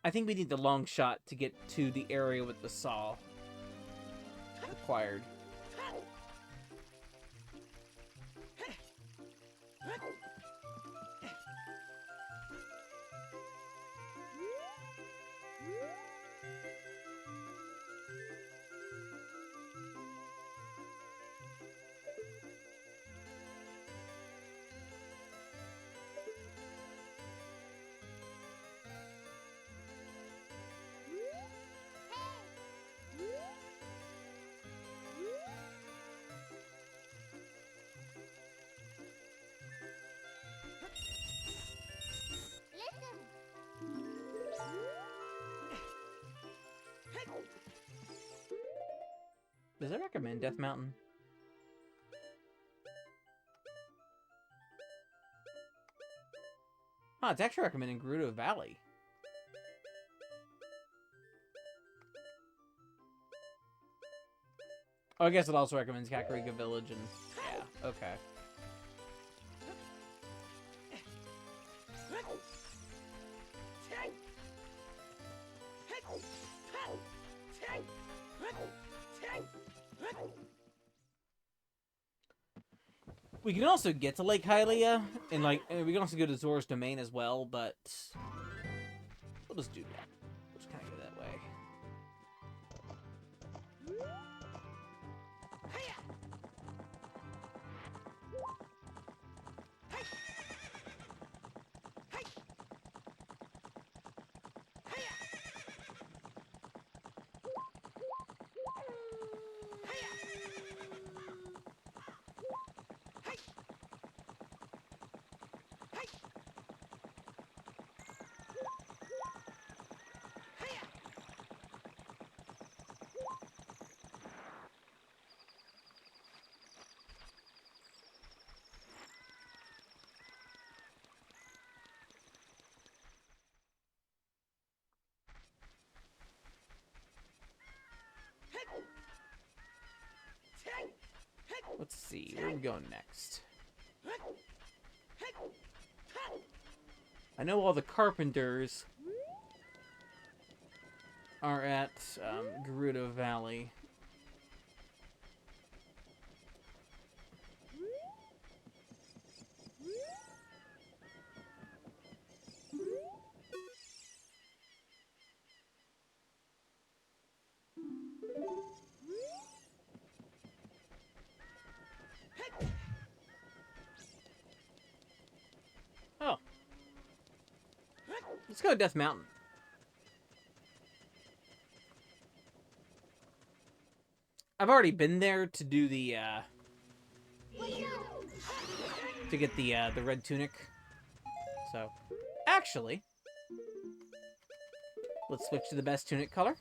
I think we need the long shot to get to the area with the saw required. Does it recommend Death Mountain? Huh, it's actually recommending Gerudo Valley. Oh, I guess it also recommends Kakariko Village and... yeah, okay. We can also get to Lake Hylia, and we can also go to Zora's Domain as well, but we'll just do that. We'll just kind of go that way. we going next? I know all the carpenters are at Gerudo Valley. Oh. Let's go to Death Mountain. I've already been there to do the, to get the red tunic. So, actually, let's switch to the best tunic color.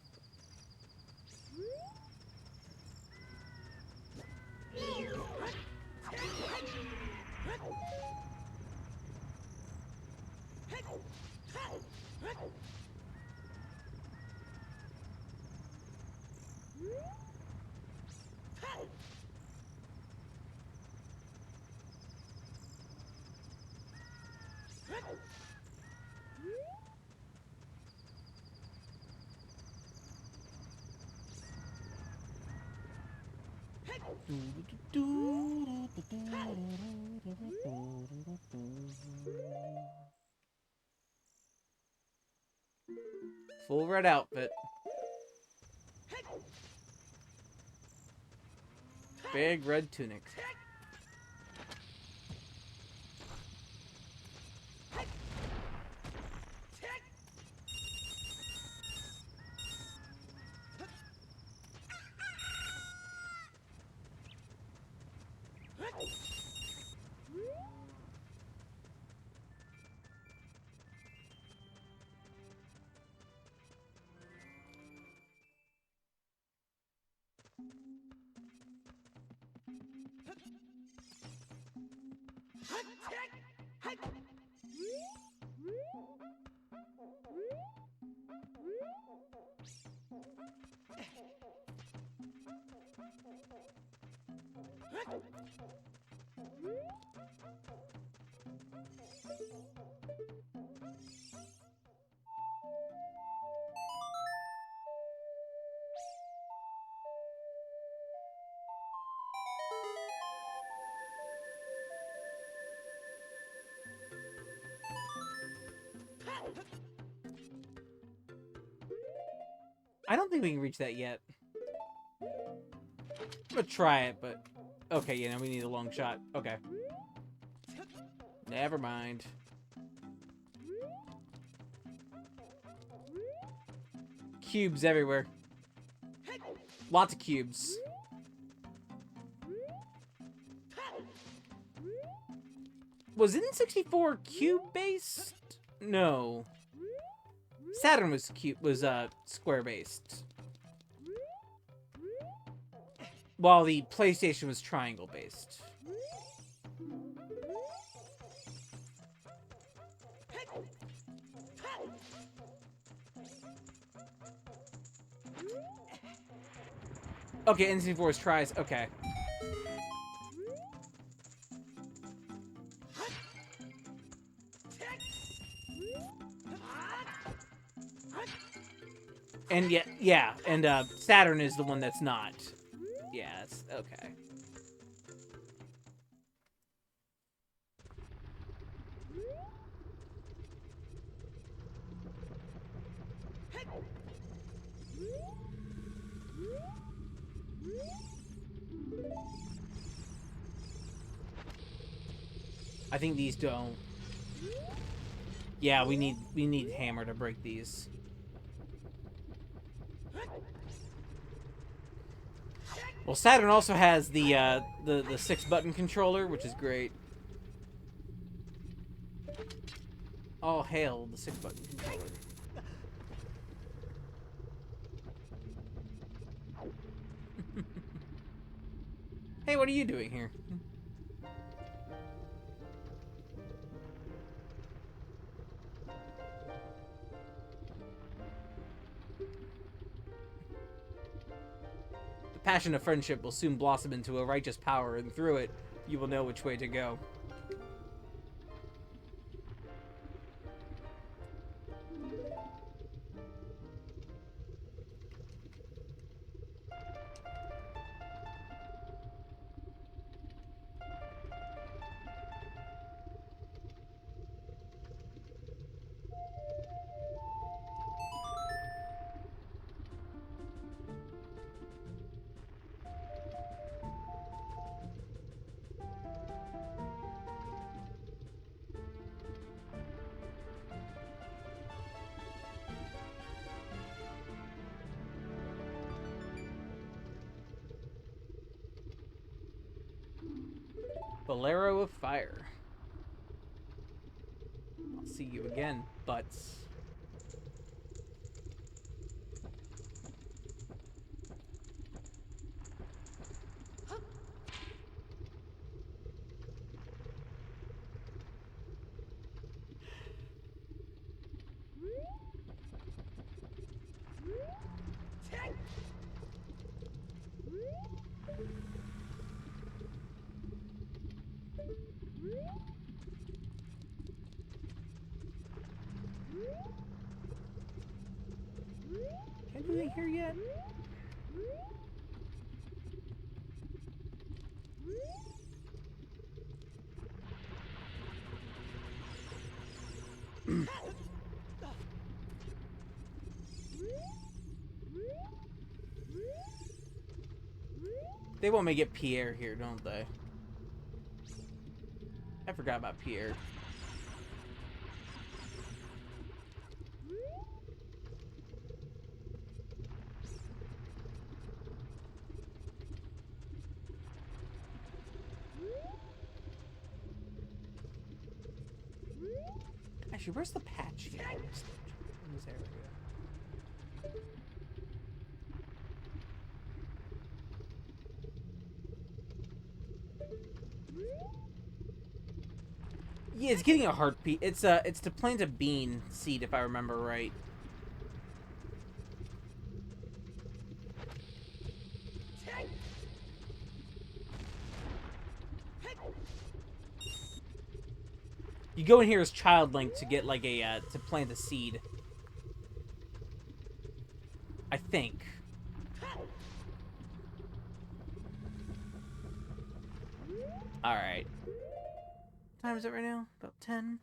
Full red outfit. Big red tunic. I don't think we can reach that yet. I'm gonna try it, but... Okay, yeah, now we need a long shot. Okay. Never mind. Cubes everywhere. Lots of cubes. Was N64 cube-based? No. Saturn was square based, while the PlayStation was triangle based. Okay, N64 is tries. Okay. And yeah, and Saturn is the one that's not. Yeah, that's okay. I think these don't. Yeah, we need hammer to break these. Well, Saturn also has the 6-button controller, which is great. All hail the 6-button controller. Hey, what are you doing here? The passion of friendship will soon blossom into a righteous power, and through it, you will know which way to go. Bolero of Fire. I'll see you again, butts. Can't do anything here yet. They want me to get Pierre here, don't they? I forgot about Pierre. Actually, where's the patch here? In this area. Yeah, it's getting a heartbeat. It's to plant a bean seed, if I remember right. You go in here as Child Link to get like a to plant a seed. I think. All right. What time is it right now? About 10.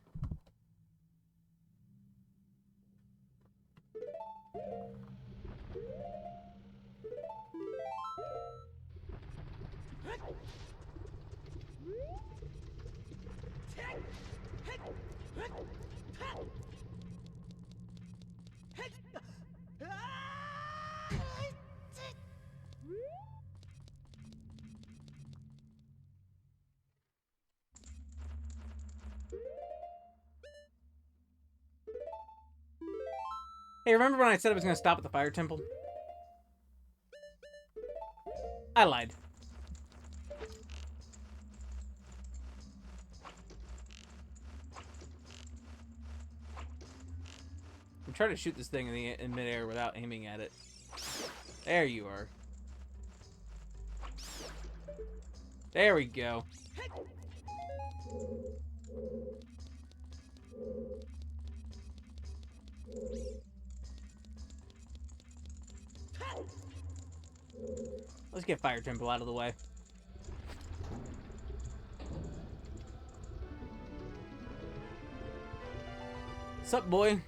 Hey, remember when I said I was going to stop at the fire temple? I lied. I'm trying to shoot this thing in midair without aiming at it. There you are. There we go. Let's get Fire Temple out of the way. Sup, boy?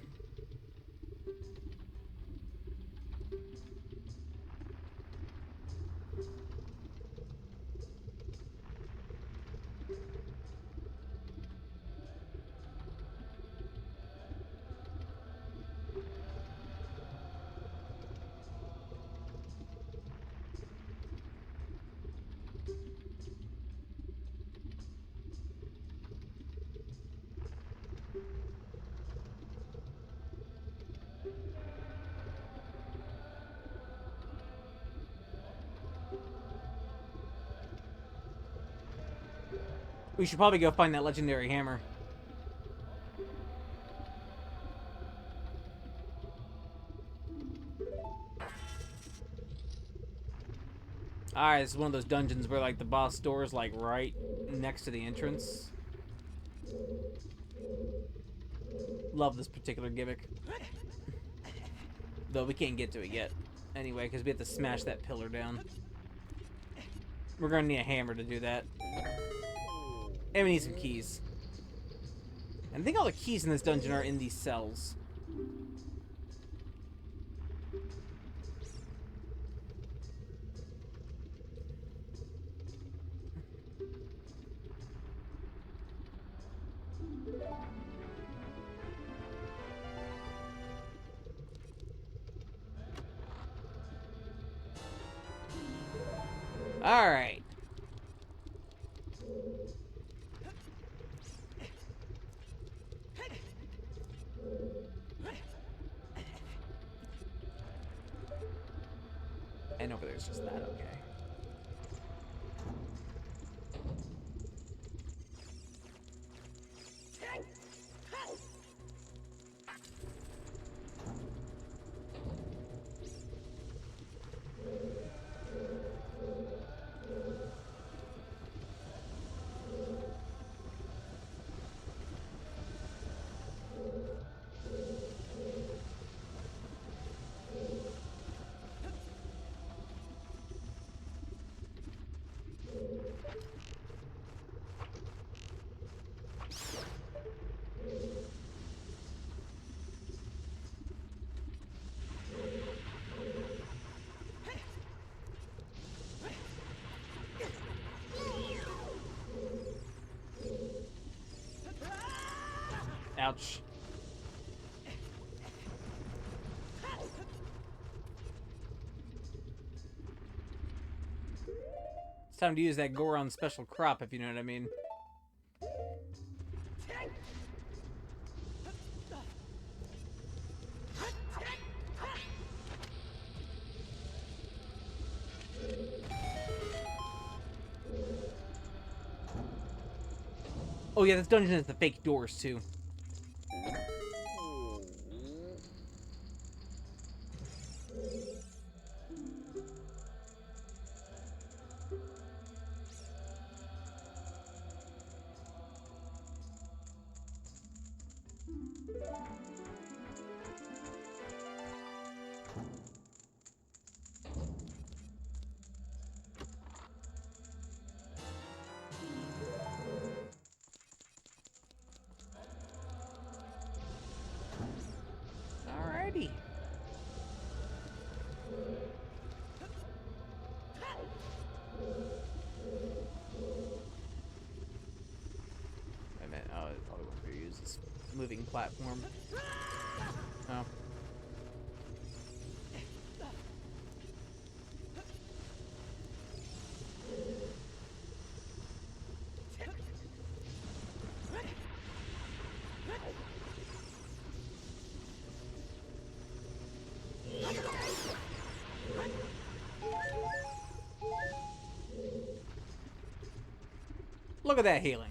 We should probably go find that legendary hammer. Alright, this is one of those dungeons where, like, the boss door is, like, right next to the entrance. Love this particular gimmick. Though we can't get to it yet. Anyway, because we have to smash that pillar down. We're gonna need a hammer to do that. And we need some keys. And I think all the keys in this dungeon are in these cells. Alright. And over there's just that, okay. Ouch. It's time to use that Goron special crop, if you know what I mean. Oh yeah, this dungeon has the fake doors too. Alrighty. Wait a minute. Oh, all we want to use this moving platform. Oh. Look at that healing.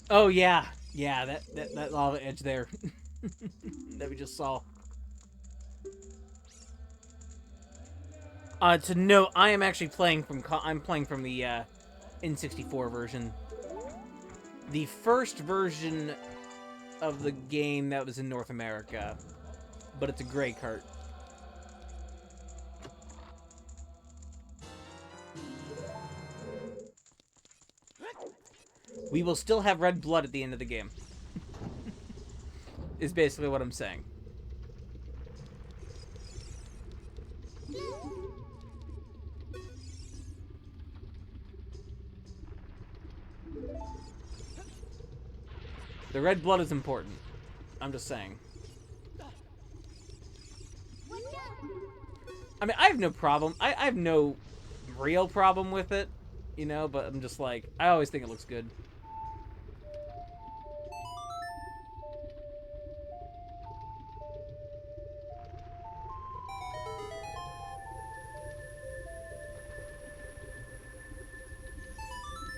Oh yeah, yeah, that lava edge there that we just saw. To note, I am actually playing from I'm playing from the N64 version. The first version of the game that was in North America, but it's a gray cart. We will still have red blood at the end of the game. Is basically what I'm saying. The red blood is important. I'm just saying. I mean, I have no problem. I have no real problem with it, you know, but I'm just like, I always think it looks good.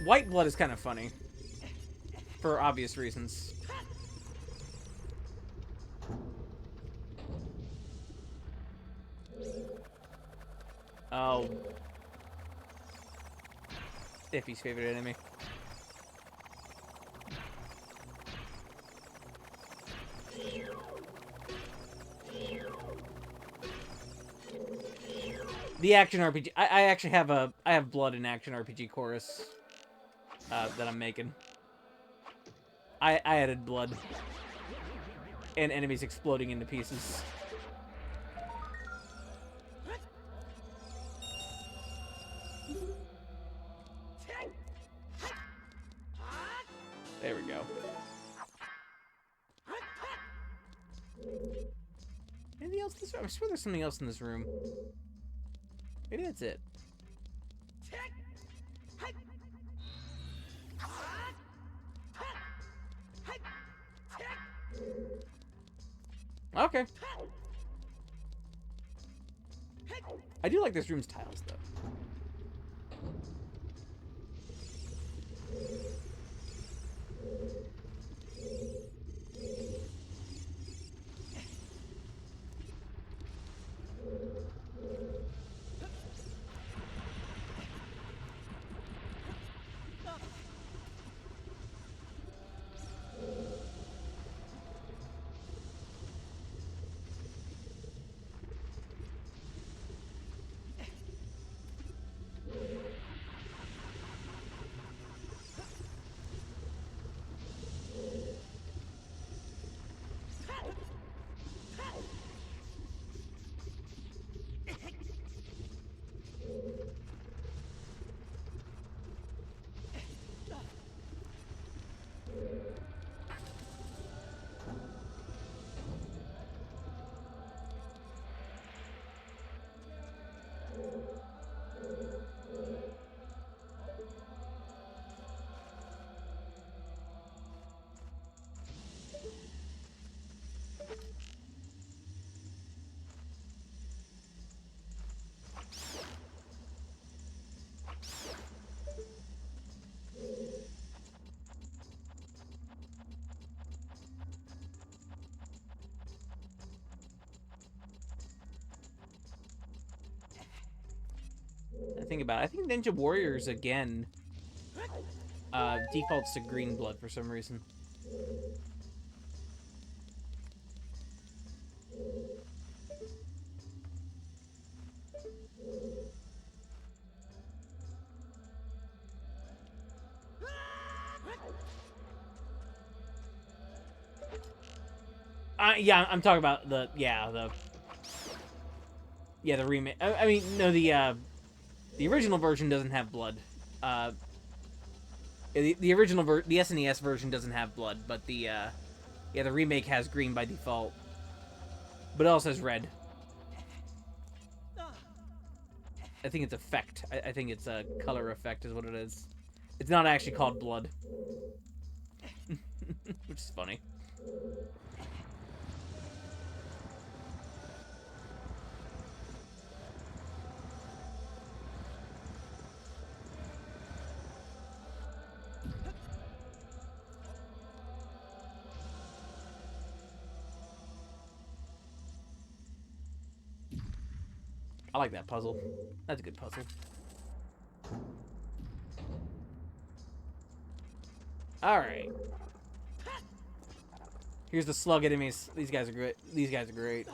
White blood is kind of funny. For obvious reasons. Oh. Iffy's favorite enemy. The action RPG. I actually have I have blood in action RPG chorus that I'm making. I added blood and enemies exploding into pieces. There we go. Anything else in this room? I swear there's something else in this room. Maybe that's it. Okay. I do like this room's tiles, though. Think about it. I think Ninja Warriors again defaults to green blood for some reason. Yeah, I'm talking about the remake. I mean, no, the original version doesn't have blood. The original the SNES version doesn't have blood, but the remake has green by default, but it also has red. I think it's effect. I think it's a color effect is what it is. It's not actually called blood, which is funny. I like that puzzle. That's a good puzzle. Alright. Here's the slug enemies. These guys are great. These guys are great.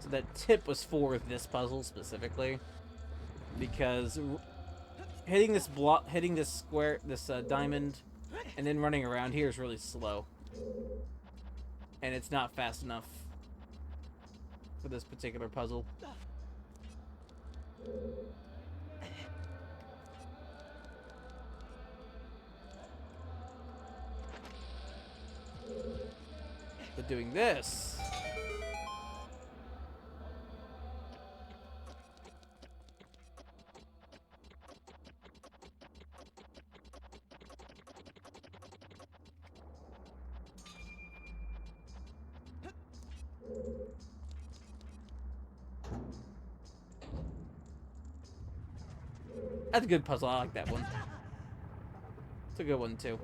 So that tip was for this puzzle specifically, because hitting this block, hitting this square, this diamond, and then running around here is really slow, and it's not fast enough for this particular puzzle. But doing this, that's a good puzzle. I like that one. It's a good one too.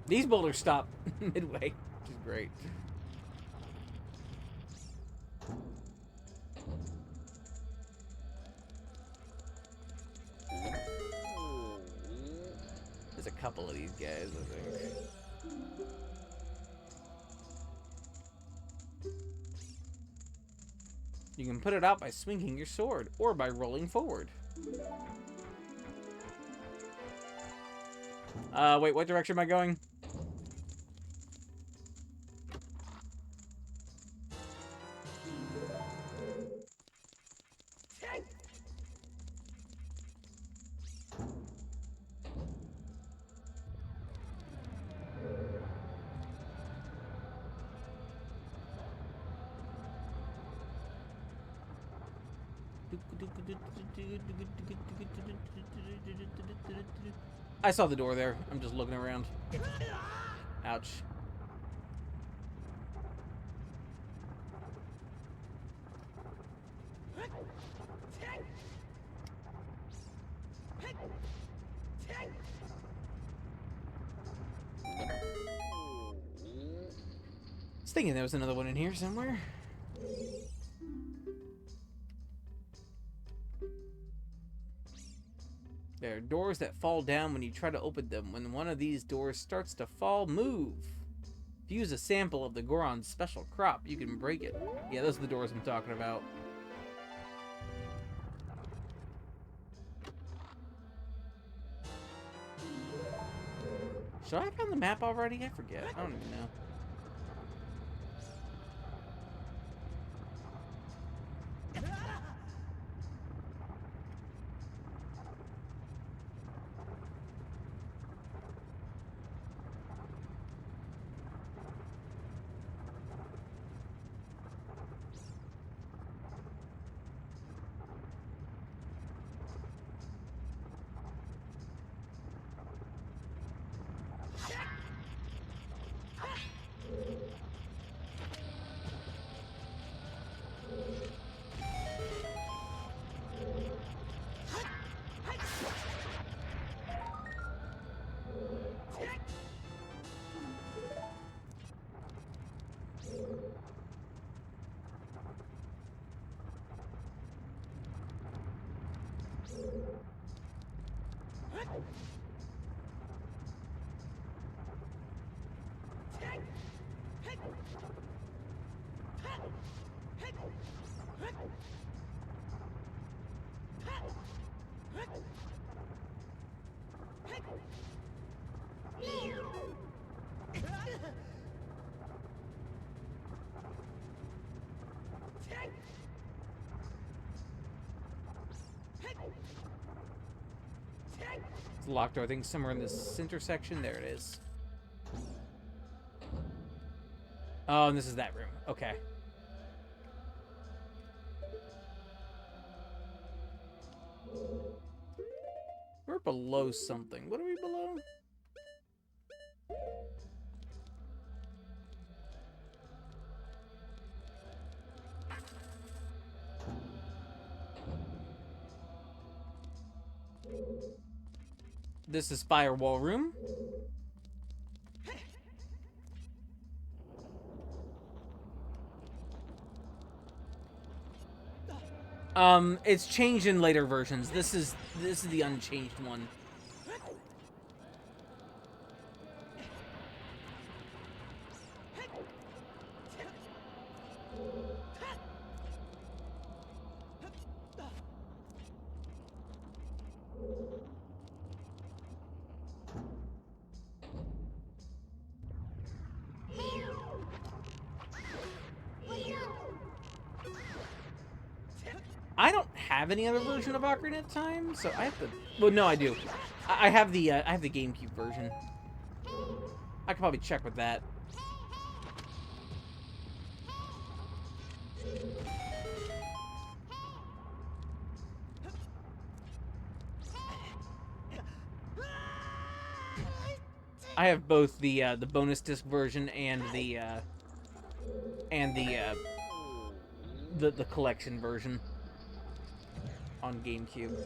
These boulders stop midway, which is great. There's a couple of these guys, I think. You can put it out by swinging your sword, or by rolling forward. Wait, what direction am I going? I saw the door there. I'm just looking around. Ouch. I was thinking there was another one in here somewhere. There are doors that fall down when you try to open them. When one of these doors starts to fall, move. If you use a sample of the Goron's special crop, you can break it. Yeah, those are the doors I'm talking about. Should I have found the map already? I forget. I don't even know. It's a locked door. I think somewhere in this center section. There it is. Oh, and this is that room. Okay. We're below something. What are we below? This is firewall room. It's changed in later versions. This is the unchanged one. I don't have any other version of Ocarina of Time, so I have to. Well, no, I do. I have the GameCube version. I could probably check with that. I have both the bonus disc version and the the collection version on GameCube.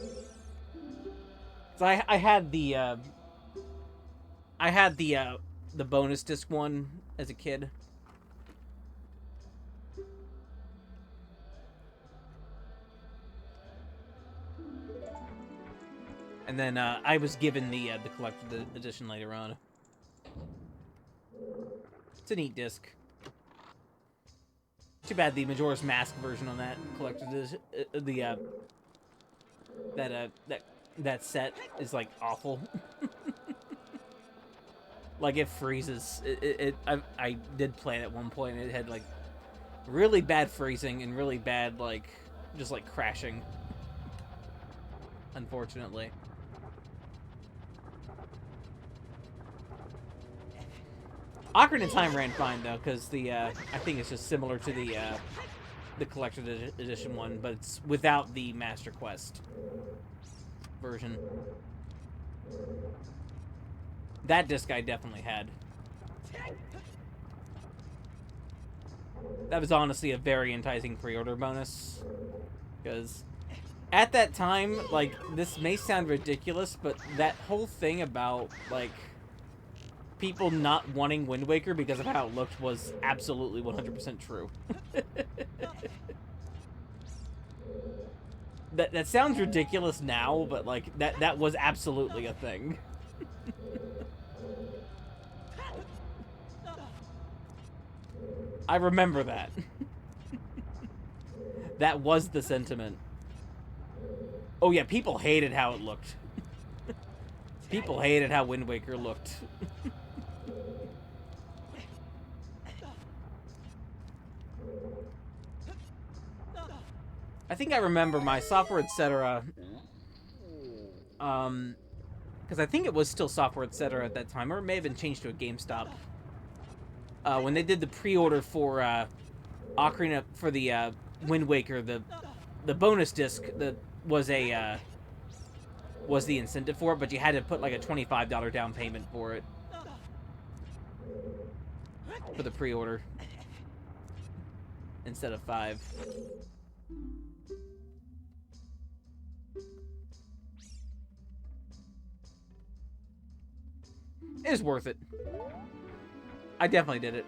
So I had the bonus disc one as a kid. And then I was given the collector's edition later on. It's a neat disc. Too bad the Majora's Mask version on that collector's that set is like awful. Like it freezes. I did play it at one point. And it had like really bad freezing and really bad like just like crashing. Unfortunately. Ocarina of Time ran fine though, because the I think it's just similar to the collector's edition one, but it's without the Master Quest version. That disc I definitely had. That was honestly a very enticing pre-order bonus, because at that time, like, this may sound ridiculous, but that whole thing about like people not wanting Wind Waker because of how it looked was absolutely 100% true. That sounds ridiculous now, but like that was absolutely a thing. I remember that. That was the sentiment. Oh yeah, people hated how it looked. People hated how Wind Waker looked. I think I remember my Software Etc. Because I think it was still Software Etc. at that time, or it may have been changed to a GameStop. When they did the pre-order for Ocarina for the Wind Waker, the bonus disc that was the incentive for it, but you had to put like a $25 down payment for it for the pre-order instead of $5. It was worth it. I definitely did it.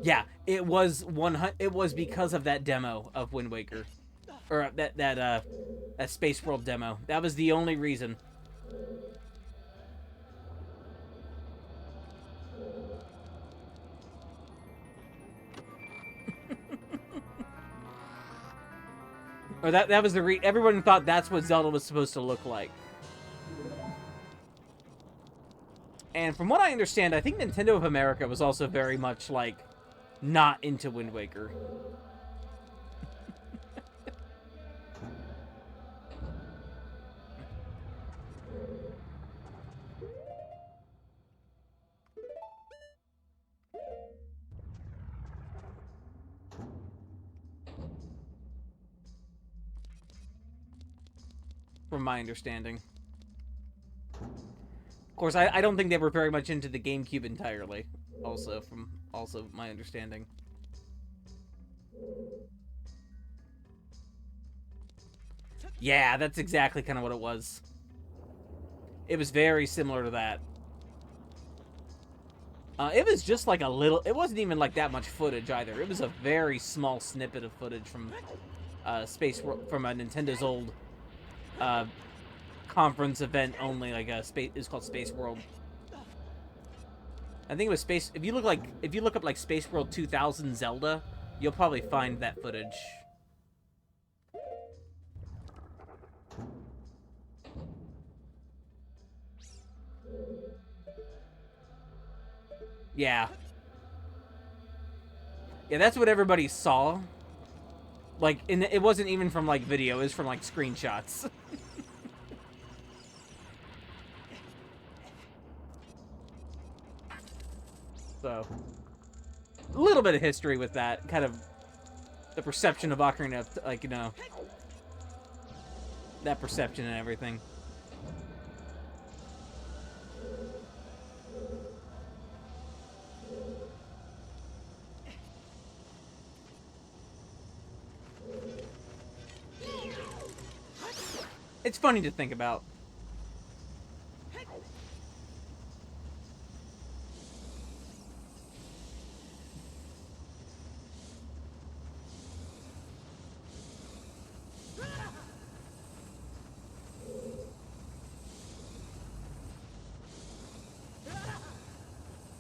Yeah, it was it was because of that demo of Wind Waker, or that Space World demo. That was the only reason. Or that was the everyone thought that's what Zelda was supposed to look like. And from what I understand, I think Nintendo of America was also very much like not into Wind Waker. from my understanding. Of course, I don't think they were very much into the GameCube entirely. Also, from my understanding. Yeah, that's exactly kind of what it was. It was very similar to that. It was just like a little... It wasn't even like that much footage either. It was a very small snippet of footage from from a Nintendo's old conference event only. Like it's called Space World. I think it was Space... If you look up like Space World 2000 Zelda, you'll probably find that footage. Yeah. Yeah, that's what everybody saw. Like, it wasn't even from, like, video. It was from, like, screenshots. So, a little bit of history with that. Kind of the perception of Ocarina, like, you know, that perception and everything. It's funny to think about.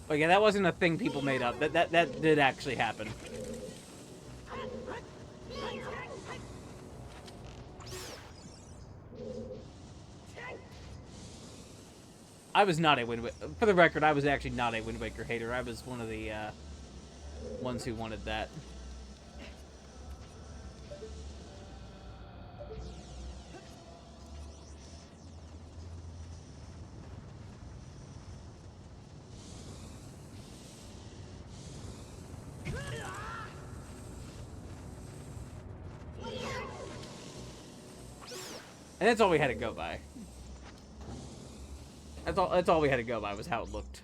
But yeah, that wasn't a thing people made up. That did actually happen. I was not a Wind Waker. For the record, I was actually not a Wind Waker hater. I was one of the ones who wanted that. And that's all we had to go by. That's all we had to go by, was how it looked.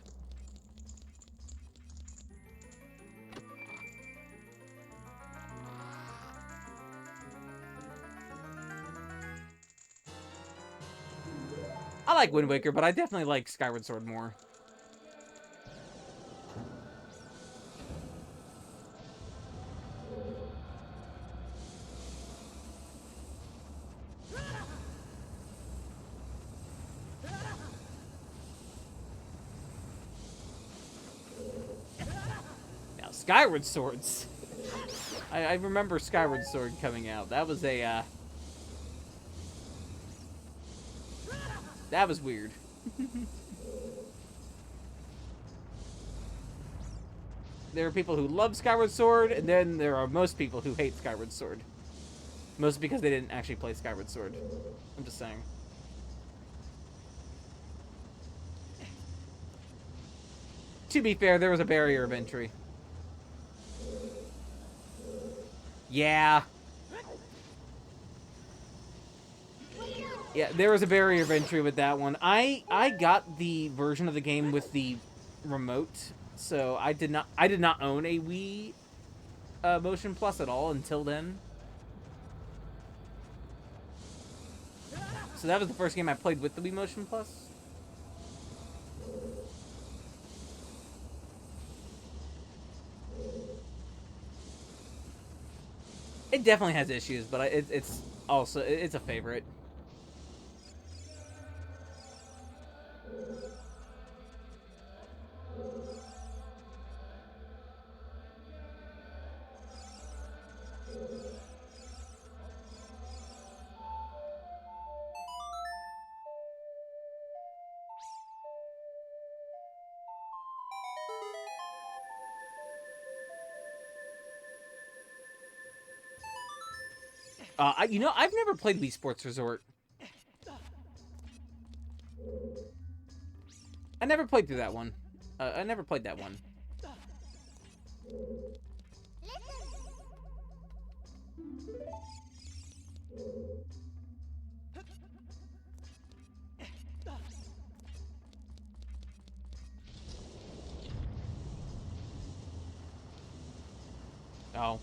I like Wind Waker, but I definitely like Skyward Sword more. Now, Skyward Swords. I remember Skyward Sword coming out. That was a, that was weird. There are people who love Skyward Sword, and then there are most people who hate Skyward Sword. Most because they didn't actually play Skyward Sword. I'm just saying. To be fair, there was a barrier of entry. Yeah. Yeah, there was a barrier of entry with that one. I got the version of the game with the remote, so I did not own a Wii Motion Plus at all until then. So that was the first game I played with the Wii Motion Plus. It definitely has issues, but it's also it's a favorite. You know, I've never played Wii Sports Resort. I never played through that one. I never played that one. Oh.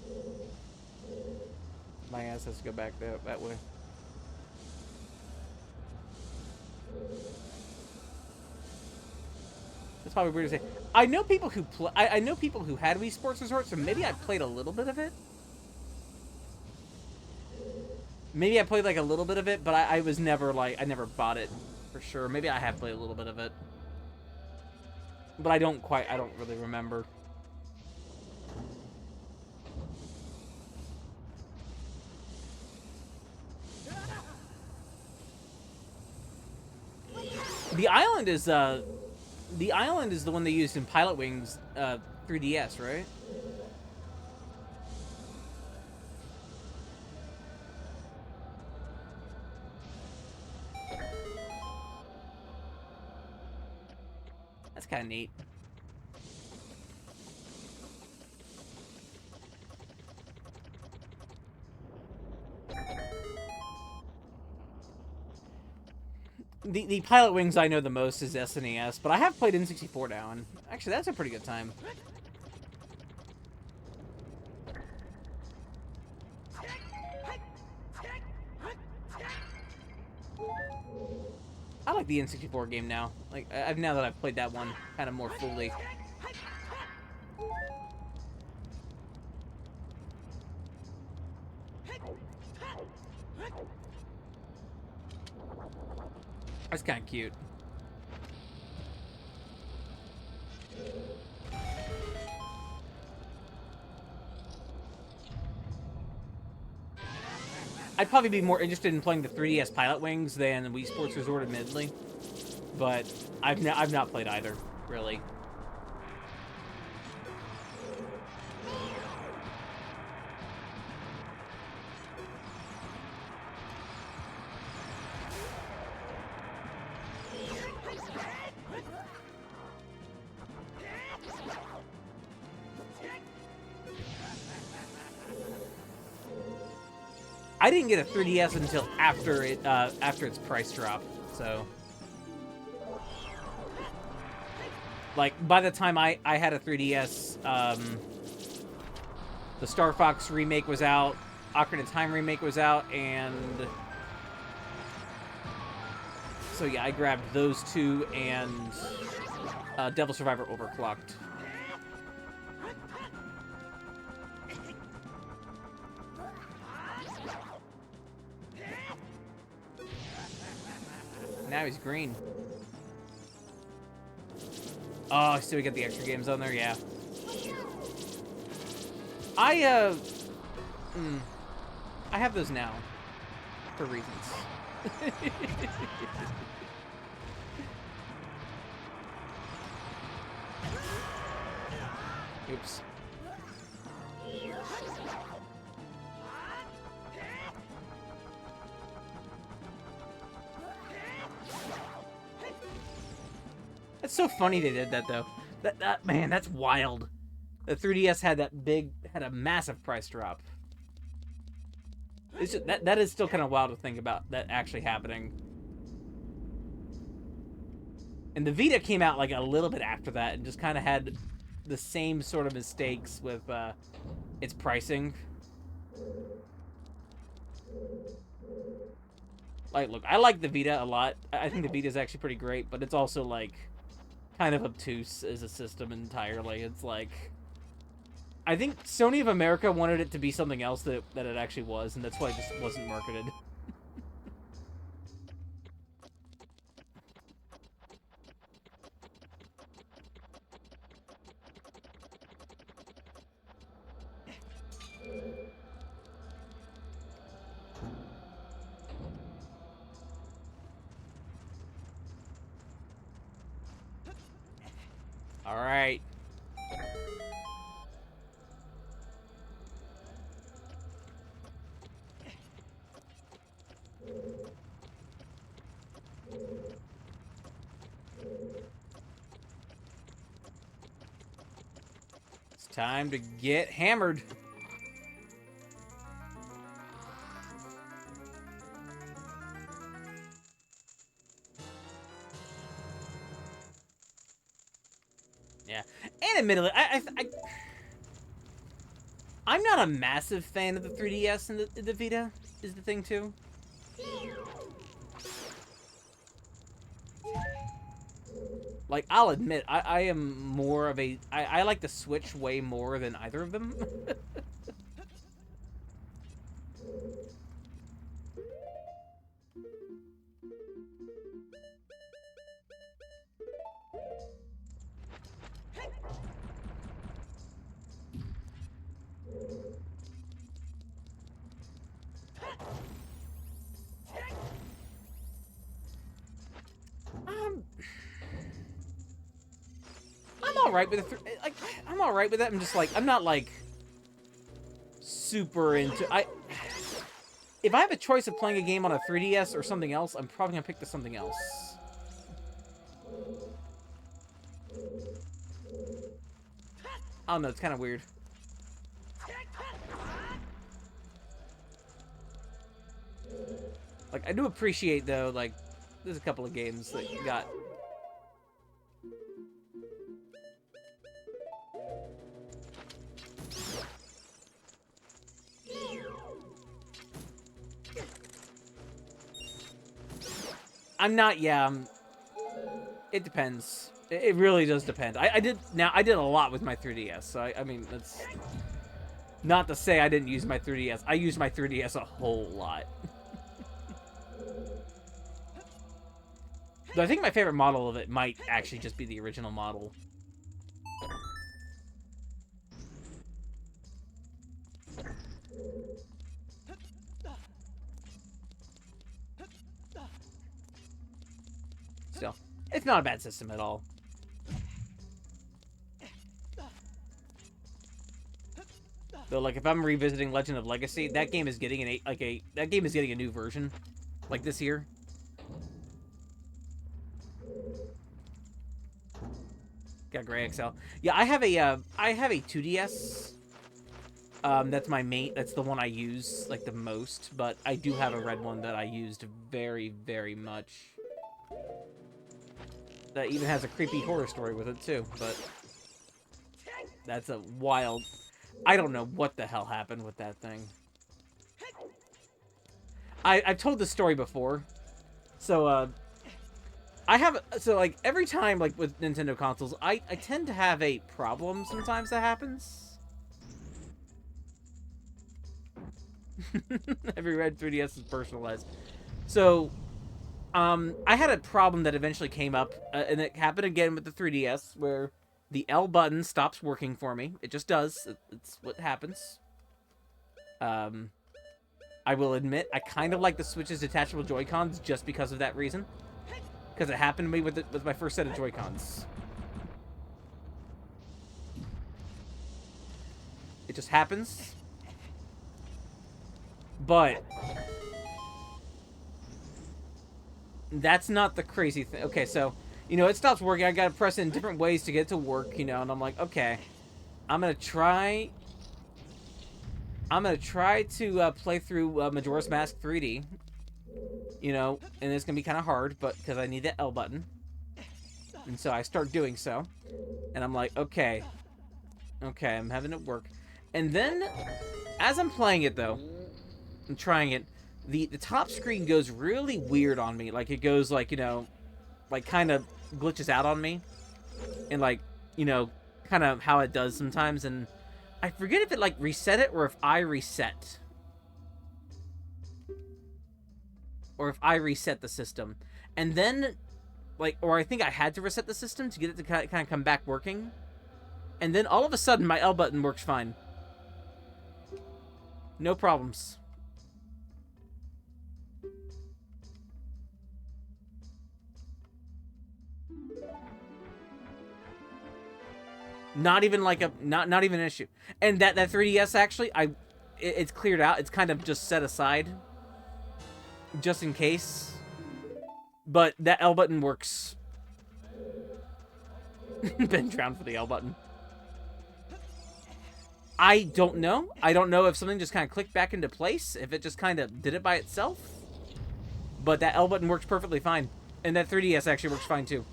My ass has to go back that way. That's probably weird to say. I know people who play. I know people who had Wii Sports Resort, so maybe I played a little bit of it. Maybe I played like a little bit of it, but I was never like I never bought it for sure. Maybe I have played a little bit of it, but I don't really remember. The island is the island is the one they used in Pilot Wings 3DS, right? That's kind of neat. The Pilot Wings I know the most is SNES, but I have played N64 now, and actually that's a pretty good time. I like the N64 game now. Like now that I've played that one kind of more fully. That's kind of cute. I'd probably be more interested in playing the 3DS Pilot Wings than Wii Sports Resort, admittedly. But I've not played either, really. I didn't get a 3DS until after its price drop, so like by the time I had a 3DS, the Star Fox remake was out, Ocarina of Time remake was out, and so yeah, I grabbed those two and Devil Survivor Overclocked. Now he's green. Oh, so we got the extra games on there, yeah. I have those now for reasons. Oops. That's so funny they did that though. That man, that's wild. The 3DS had a massive price drop. It's just, that is still kind of wild to think about that actually happening. And the Vita came out like a little bit after that and just kind of had the same sort of mistakes with its pricing. Like, look, I like the Vita a lot. I think the Vita is actually pretty great, but it's also like kind of obtuse as a system entirely. It's like I think Sony of America wanted it to be something else that it actually was, and that's why it just wasn't marketed. All right. It's time to get hammered. Yeah, and admittedly, I'm not a massive fan of the 3DS and the Vita, is the thing, too. Like, I'll admit, I am more of a... I like the Switch way more than either of them. I'm alright with it. Like, I'm alright with it. I'm just like, I'm not like super into... If I have a choice of playing a game on a 3DS or something else, I'm probably gonna pick the something else. I don't know, it's kind of weird. Like, I do appreciate, though, like, there's a couple of games that got... I'm not, yeah, it depends. It really does depend. I did a lot with my 3DS, so I mean, that's not to say I didn't use my 3DS. I used my 3DS a whole lot. But I think my favorite model of it might actually just be the original model. Still, it's not a bad system at all. Though, like, if I'm revisiting Legend of Legacy, that game is getting a new version, like this year. Got Gray XL. Yeah, I have a 2DS. That's my main. That's the one I use like the most. But I do have a red one that I used very, very much. That even has a creepy horror story with it too. But that's a wild. I don't know what the hell happened with that thing. I've told this story before. So like every time like with Nintendo consoles, I tend to have a problem sometimes that happens. Every red 3DS is personalized. So I had a problem that eventually came up, and it happened again with the 3DS, where the L button stops working for me. It just does. It's what happens. I will admit, I kind of like the Switch's detachable Joy-Cons just because of that reason. Because it happened to me with my first set of Joy-Cons. It just happens. But that's not the crazy thing. Okay, so, you know, it stops working. I gotta press it in different ways to get it to work, you know, and I'm like, okay, I'm gonna try to play through Majora's Mask 3D, you know, and it's gonna be kind of hard, but because I need the L button, and so I start doing so, and I'm like, okay, I'm having it work, and then as I'm playing it though, and trying it, the top screen goes really weird on me. Like, it goes, like, you know, like, kind of glitches out on me. And, like, you know, kind of how it does sometimes. And I forget if it, like, reset it or if I reset. Or if I reset the system. And then, like, or I think I had to reset the system to get it to kind of come back working. And then all of a sudden, my L button works fine. No problems. Not even like not even an issue. And that 3DS actually, it's cleared out. It's kind of just set aside, just in case. But that L button works. Been drowned for the L button. I don't know. I don't know if something just kind of clicked back into place. If it just kind of did it by itself. But that L button works perfectly fine, and that 3DS actually works fine too.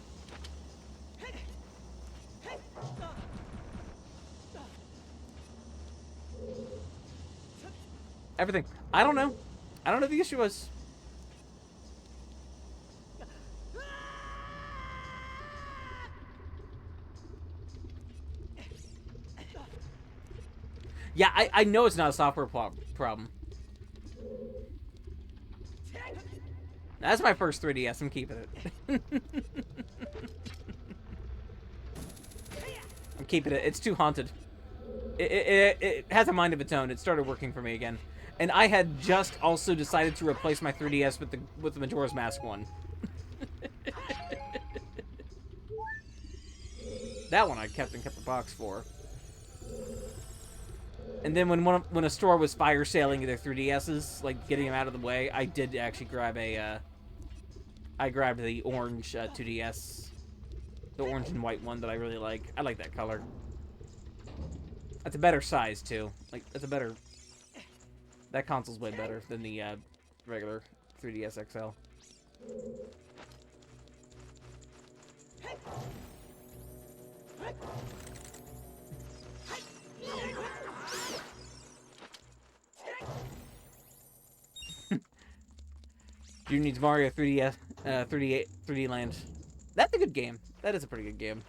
Everything. I don't know. I don't know what the issue was. Yeah, I know it's not a software problem. That's my first 3DS. I'm keeping it. I'm keeping it. It's too haunted. It has a mind of its own. It started working for me again. And I had just also decided to replace my 3DS with the Majora's Mask one. That one I kept the box for. And then when a store was fire sailing their 3DSs, like getting them out of the way, I did actually grab I grabbed the orange 2DS, the orange and white one that I really like. I like that color. That's a better size too. Like that's a better. That console's way better than the regular 3DS XL. June needs Mario 3DS, 3D Land. That's a good game. That is a pretty good game.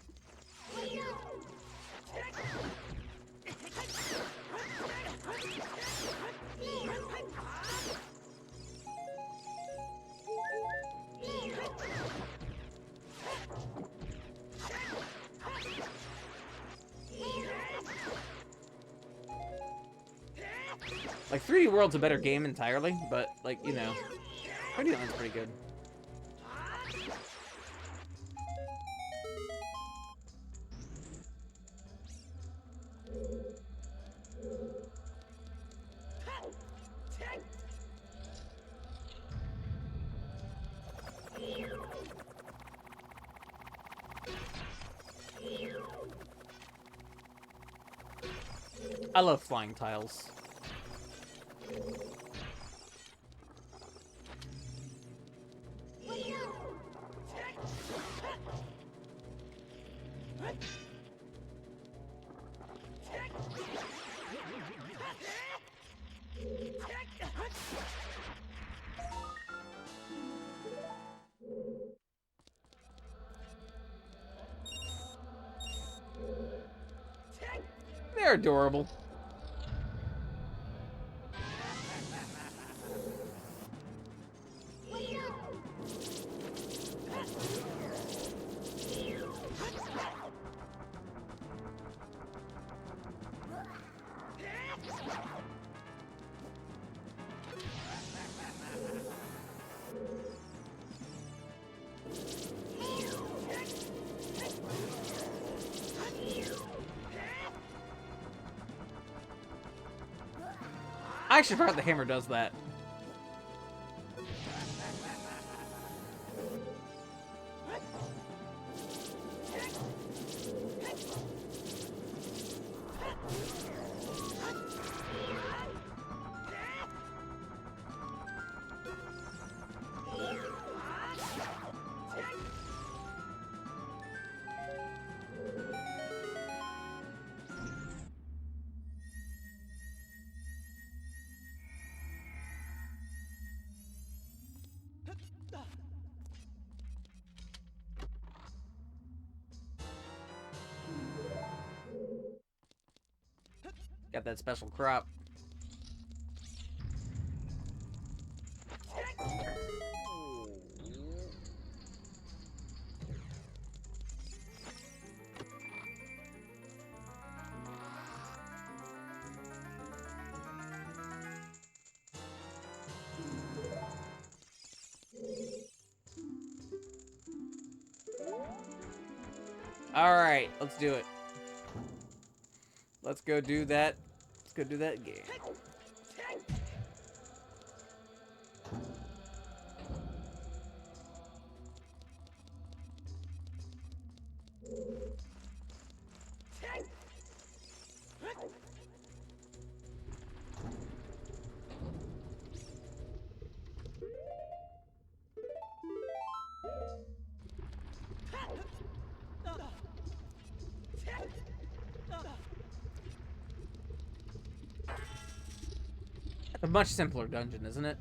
Like 3D World's a better game entirely, but like you know, 3D Land's pretty good. I love flying tiles. They're adorable. I actually forgot the hammer does that. Got that special crop. Alright, let's do it. Let's go do that. Let's go do that game. A much simpler dungeon, isn't it?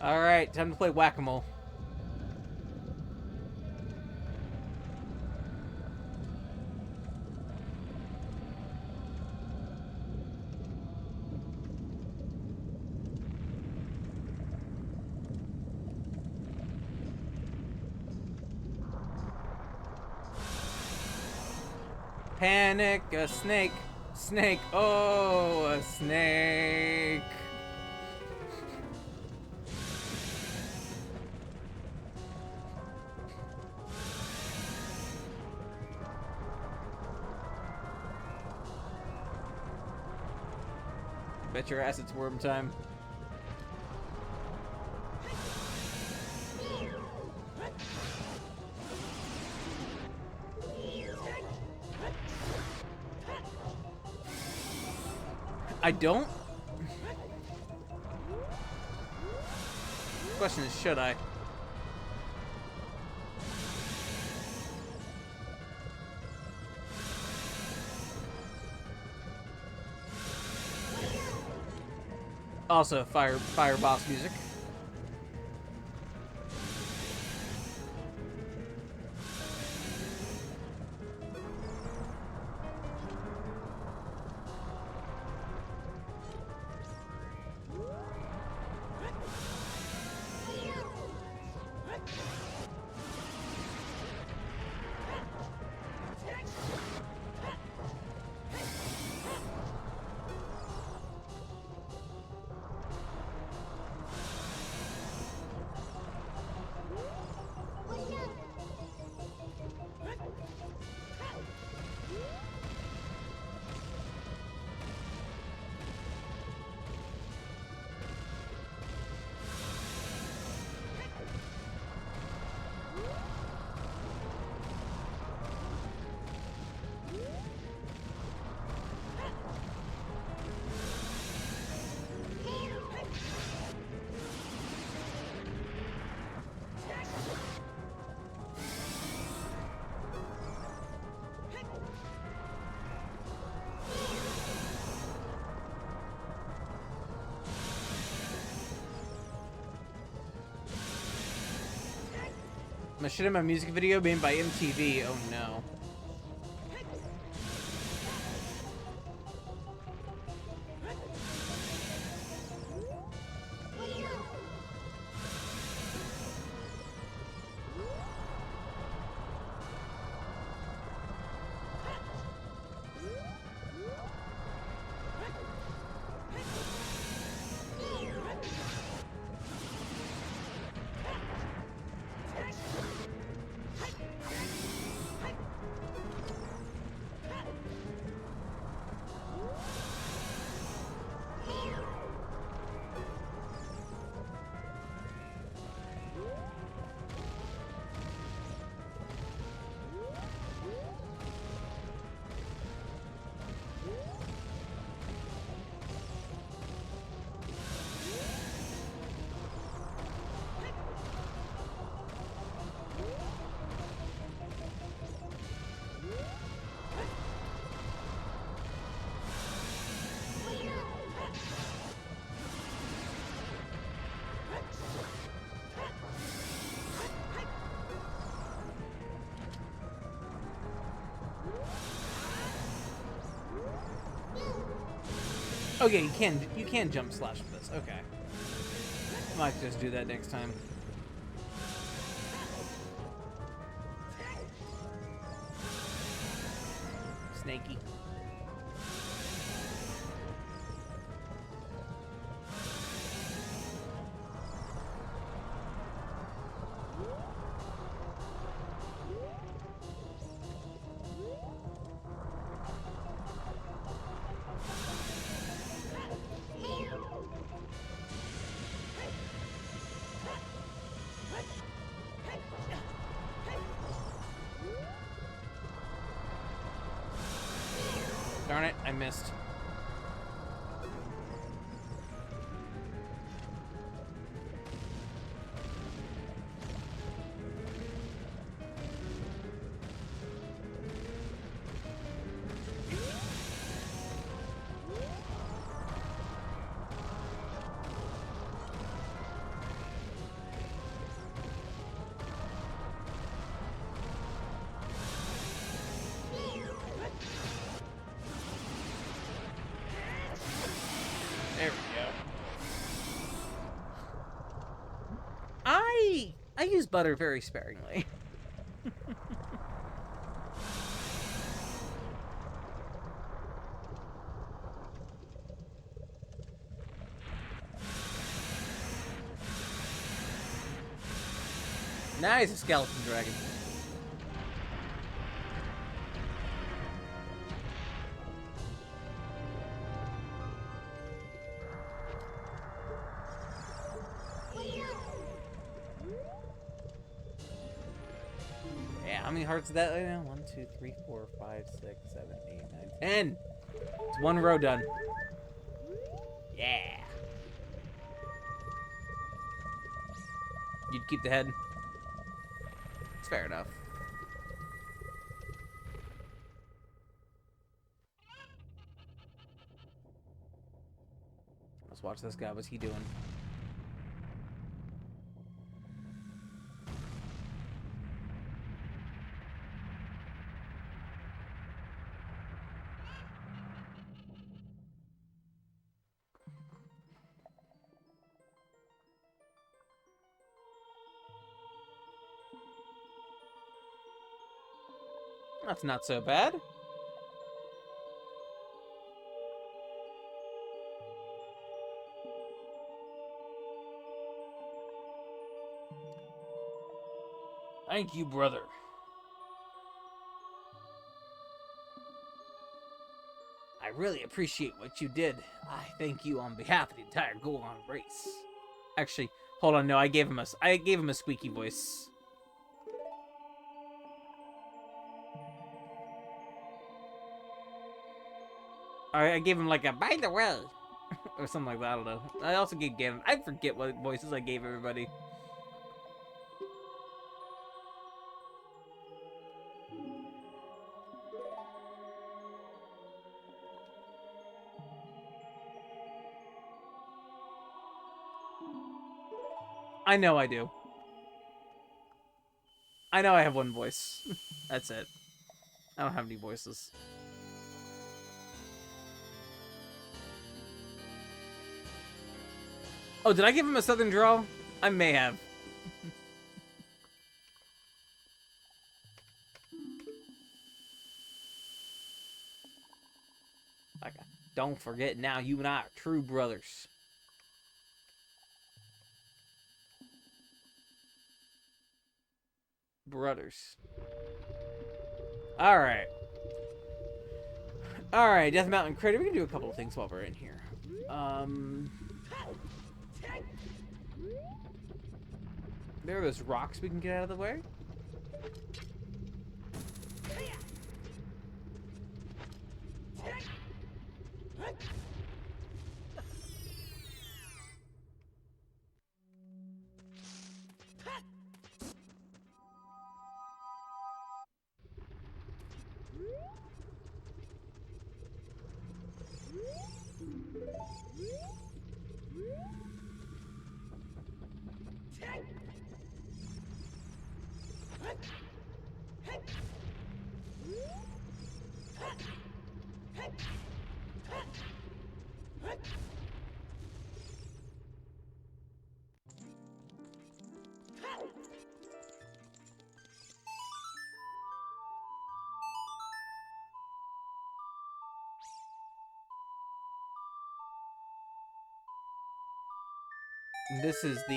Alright, time to play whack-a-mole. Panic, a snake, snake, oh, a snake. Bet your ass it's worm time. I don't? Question is, should I? Also, fire boss music. Machinima music video made by MTV. Oh no. Okay, you can jump slash with this. Okay. Might just do that next time. Snaky. Darn it, I missed. I use butter very sparingly. Now he's a skeleton dragon. Yeah, how many hearts is that right now? 1, 2, 3, 4, 5, 6, 7, 8, 9, 10. It's one row done. Yeah. You'd keep the head. It's fair enough. Let's watch this guy. What's he doing? That's not so bad. Thank you, brother. I really appreciate what you did. I thank you on behalf of the entire Golan race. Actually, hold on. No, I gave him a squeaky voice. I gave him like a by the way or something like that. I don't know. I also gave Ganon. I forget what voices I gave everybody. I know I do. I know I have one voice. That's it. I don't have any voices. Oh, did I give him a southern drawl? I may have. Like, don't forget now, you and I are true brothers. Brothers. Alright. Alright, Death Mountain Crater. We can do a couple of things while we're in here. There are those rocks we can get out of the way. This is the,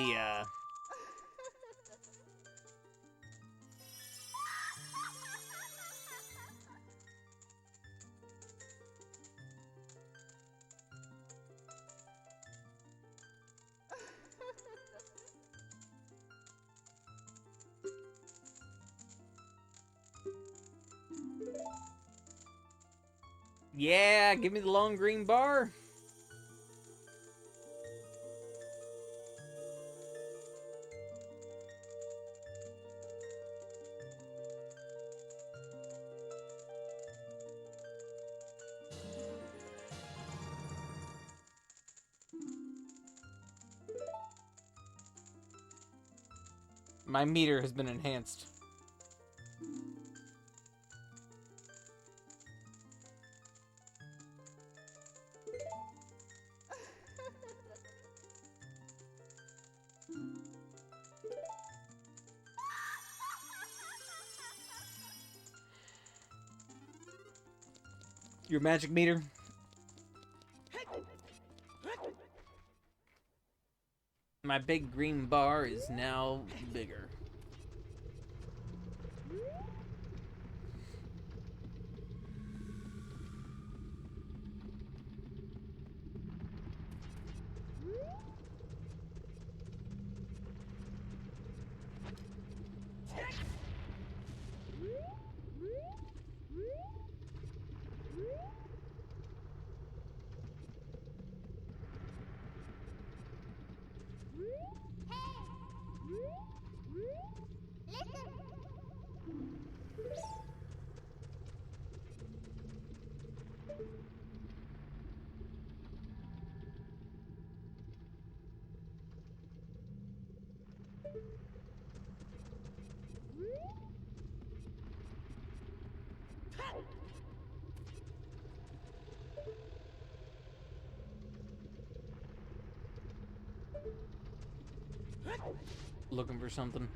yeah, give me the long green bar. My meter has been enhanced. Your magic meter. My big green bar is now bigger. Looking for something.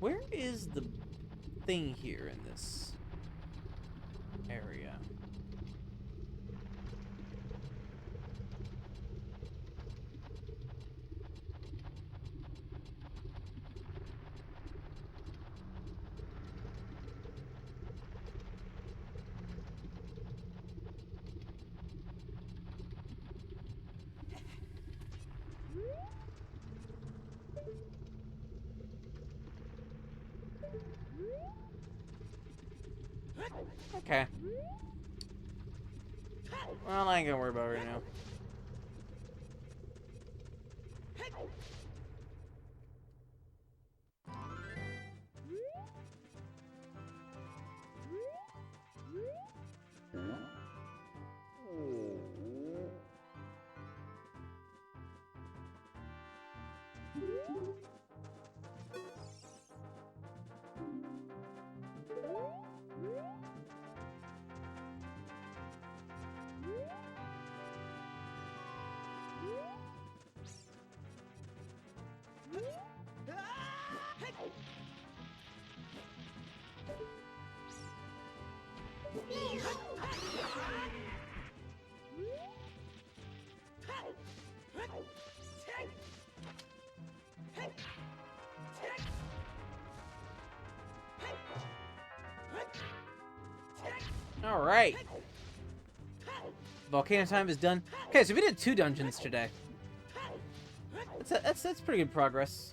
Where is the thing here in this area? Okay. Well, I ain't gonna worry about it right now. All right. Volcano time is done. Okay, so we did 2 dungeons today. That's pretty good progress.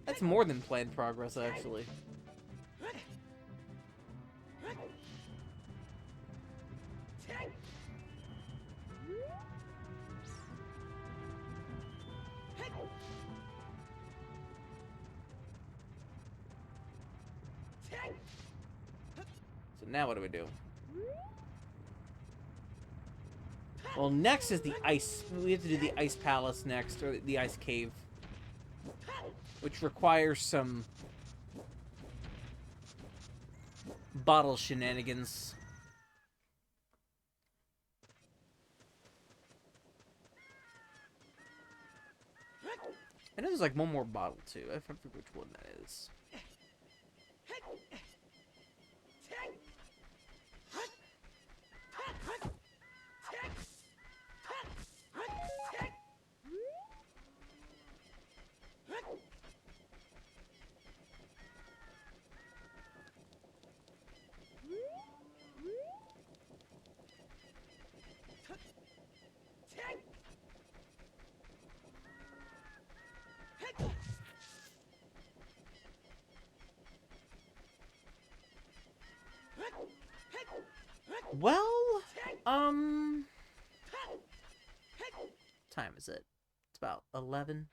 That's more than planned progress, actually. So now what do we do? Well, next is the ice. We have to do the ice palace next, or the ice cave, which requires some bottle shenanigans. I know there's like one more bottle too. I forget which one that is. Well, time is it? It's about 11.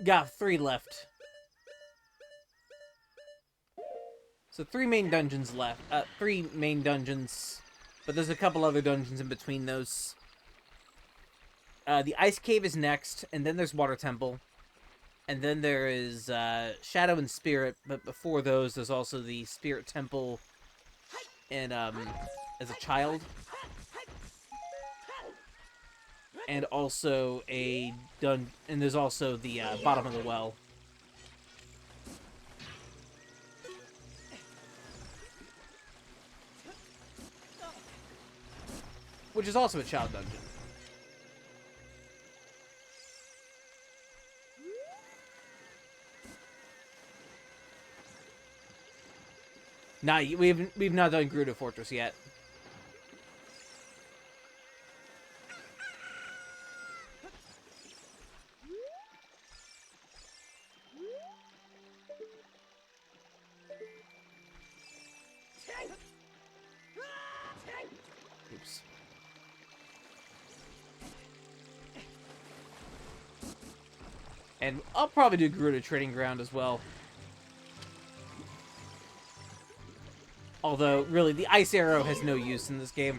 Got 3 left. So 3 main dungeons left. 3 main dungeons. But there's a couple other dungeons in between those. The Ice Cave is next, and then there's Water Temple. And then there is Shadow and Spirit, but before those, there's also the Spirit Temple and as a child. And also and there's also the bottom of the well. Which is also a child dungeon. Nah, we've not done Gerudo Fortress yet. Oops. And I'll probably do Gerudo Trading Ground as well. Although, really, the Ice Arrow has no use in this game.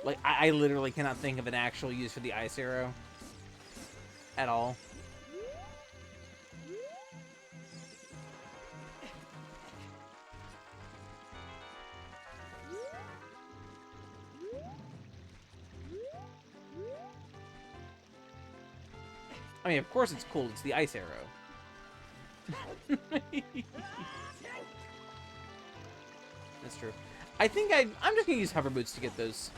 Like, I literally cannot think of an actual use for the Ice Arrow. At all. I mean, of course it's cool. It's the Ice Arrow. That's true. I think I'm just gonna use hover boots to get those.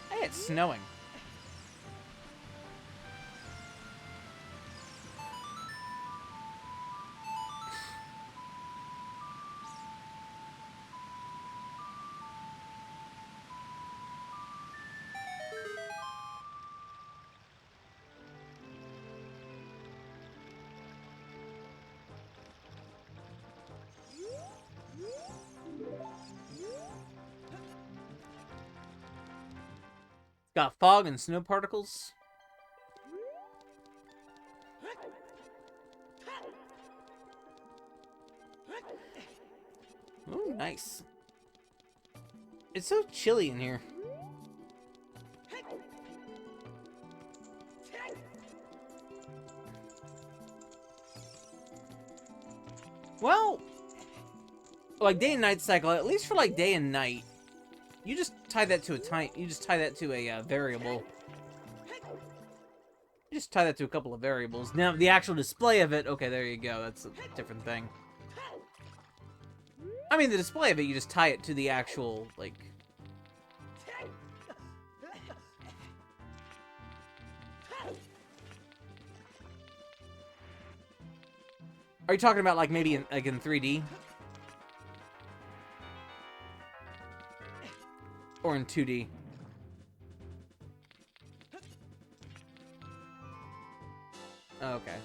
Hey, it's snowing. Got fog and snow particles. Oh, nice. It's so chilly in here. Well, like day and night cycle, at least for like day and night, you just tie that to a variable. You just tie that to a couple of variables. Now, the actual display of it, okay, there you go. That's a different thing. I mean, the display of it, you just tie it to the actual, like... Are you talking about, like, maybe in 3D? Or in 2D? Okay.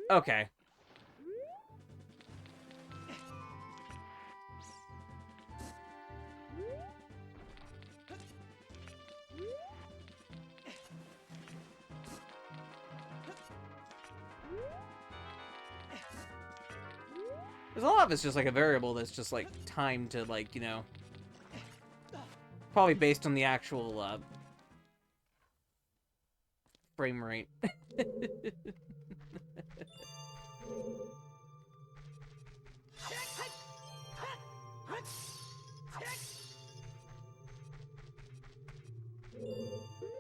Okay. Because a lot of it's just like a variable that's just like timed to like, you know, probably based on the actual frame rate.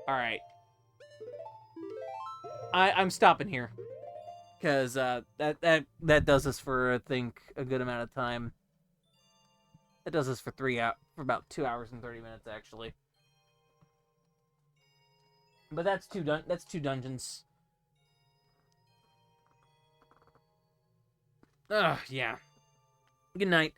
Alright. I'm stopping here. Because that does this for, I think, a good amount of time. It does this for for about 2 hours and 30 minutes, actually. But that's two dungeons. Ugh, yeah. Good night.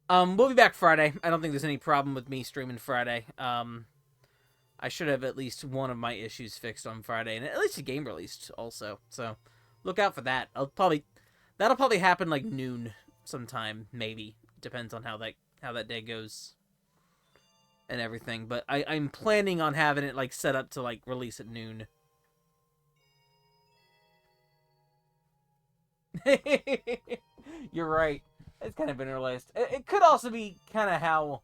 We'll be back Friday. I don't think there's any problem with me streaming Friday. I should have at least one of my issues fixed on Friday, and at least a game released also. So, look out for that. That'll probably happen like noon sometime, maybe. Depends on how that day goes and everything. But I'm planning on having it like set up to like release at noon. You're right. It's kind of interlaced. It could also be kind of how...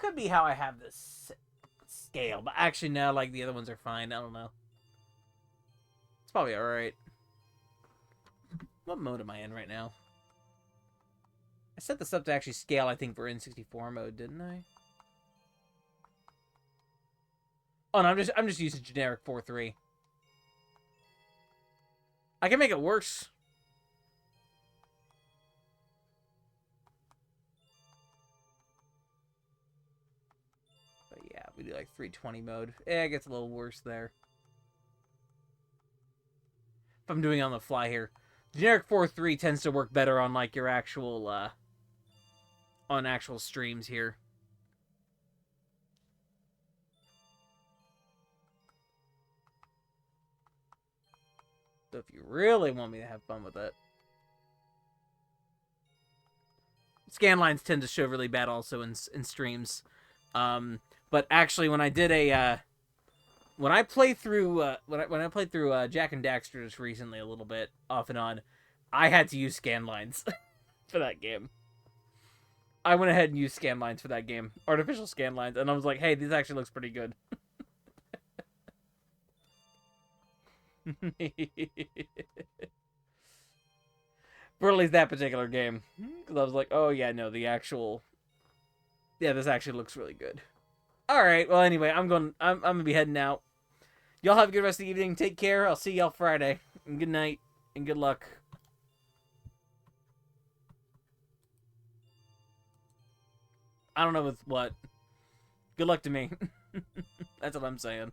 Could be how I have this scale. But actually, no, like, the other ones are fine. I don't know. It's probably alright. What mode am I in right now? I set this up to actually scale, I think, for N64 mode, didn't I? Oh, no, I'm just using generic 4.3. I can make it worse. But yeah, we do like 320 mode. It gets a little worse there. If I'm doing it on the fly here. Generic 4.3 tends to work better on like your actual on actual streams here. So if you really want me to have fun with it. Scan lines tend to show really bad also in streams. But actually when I did a when I played through Jak and Daxter just recently a little bit off and on, I had to use scan lines for that game. I went ahead and used scan lines for that game, artificial scan lines, and I was like, "Hey, this actually looks pretty good." For at least that particular game, because I was like, "Oh yeah, no, this actually looks really good." All right, well anyway, I'm gonna be heading out. Y'all have a good rest of the evening. Take care. I'll see y'all Friday. And good night and good luck. I don't know with what. Good luck to me. That's what I'm saying.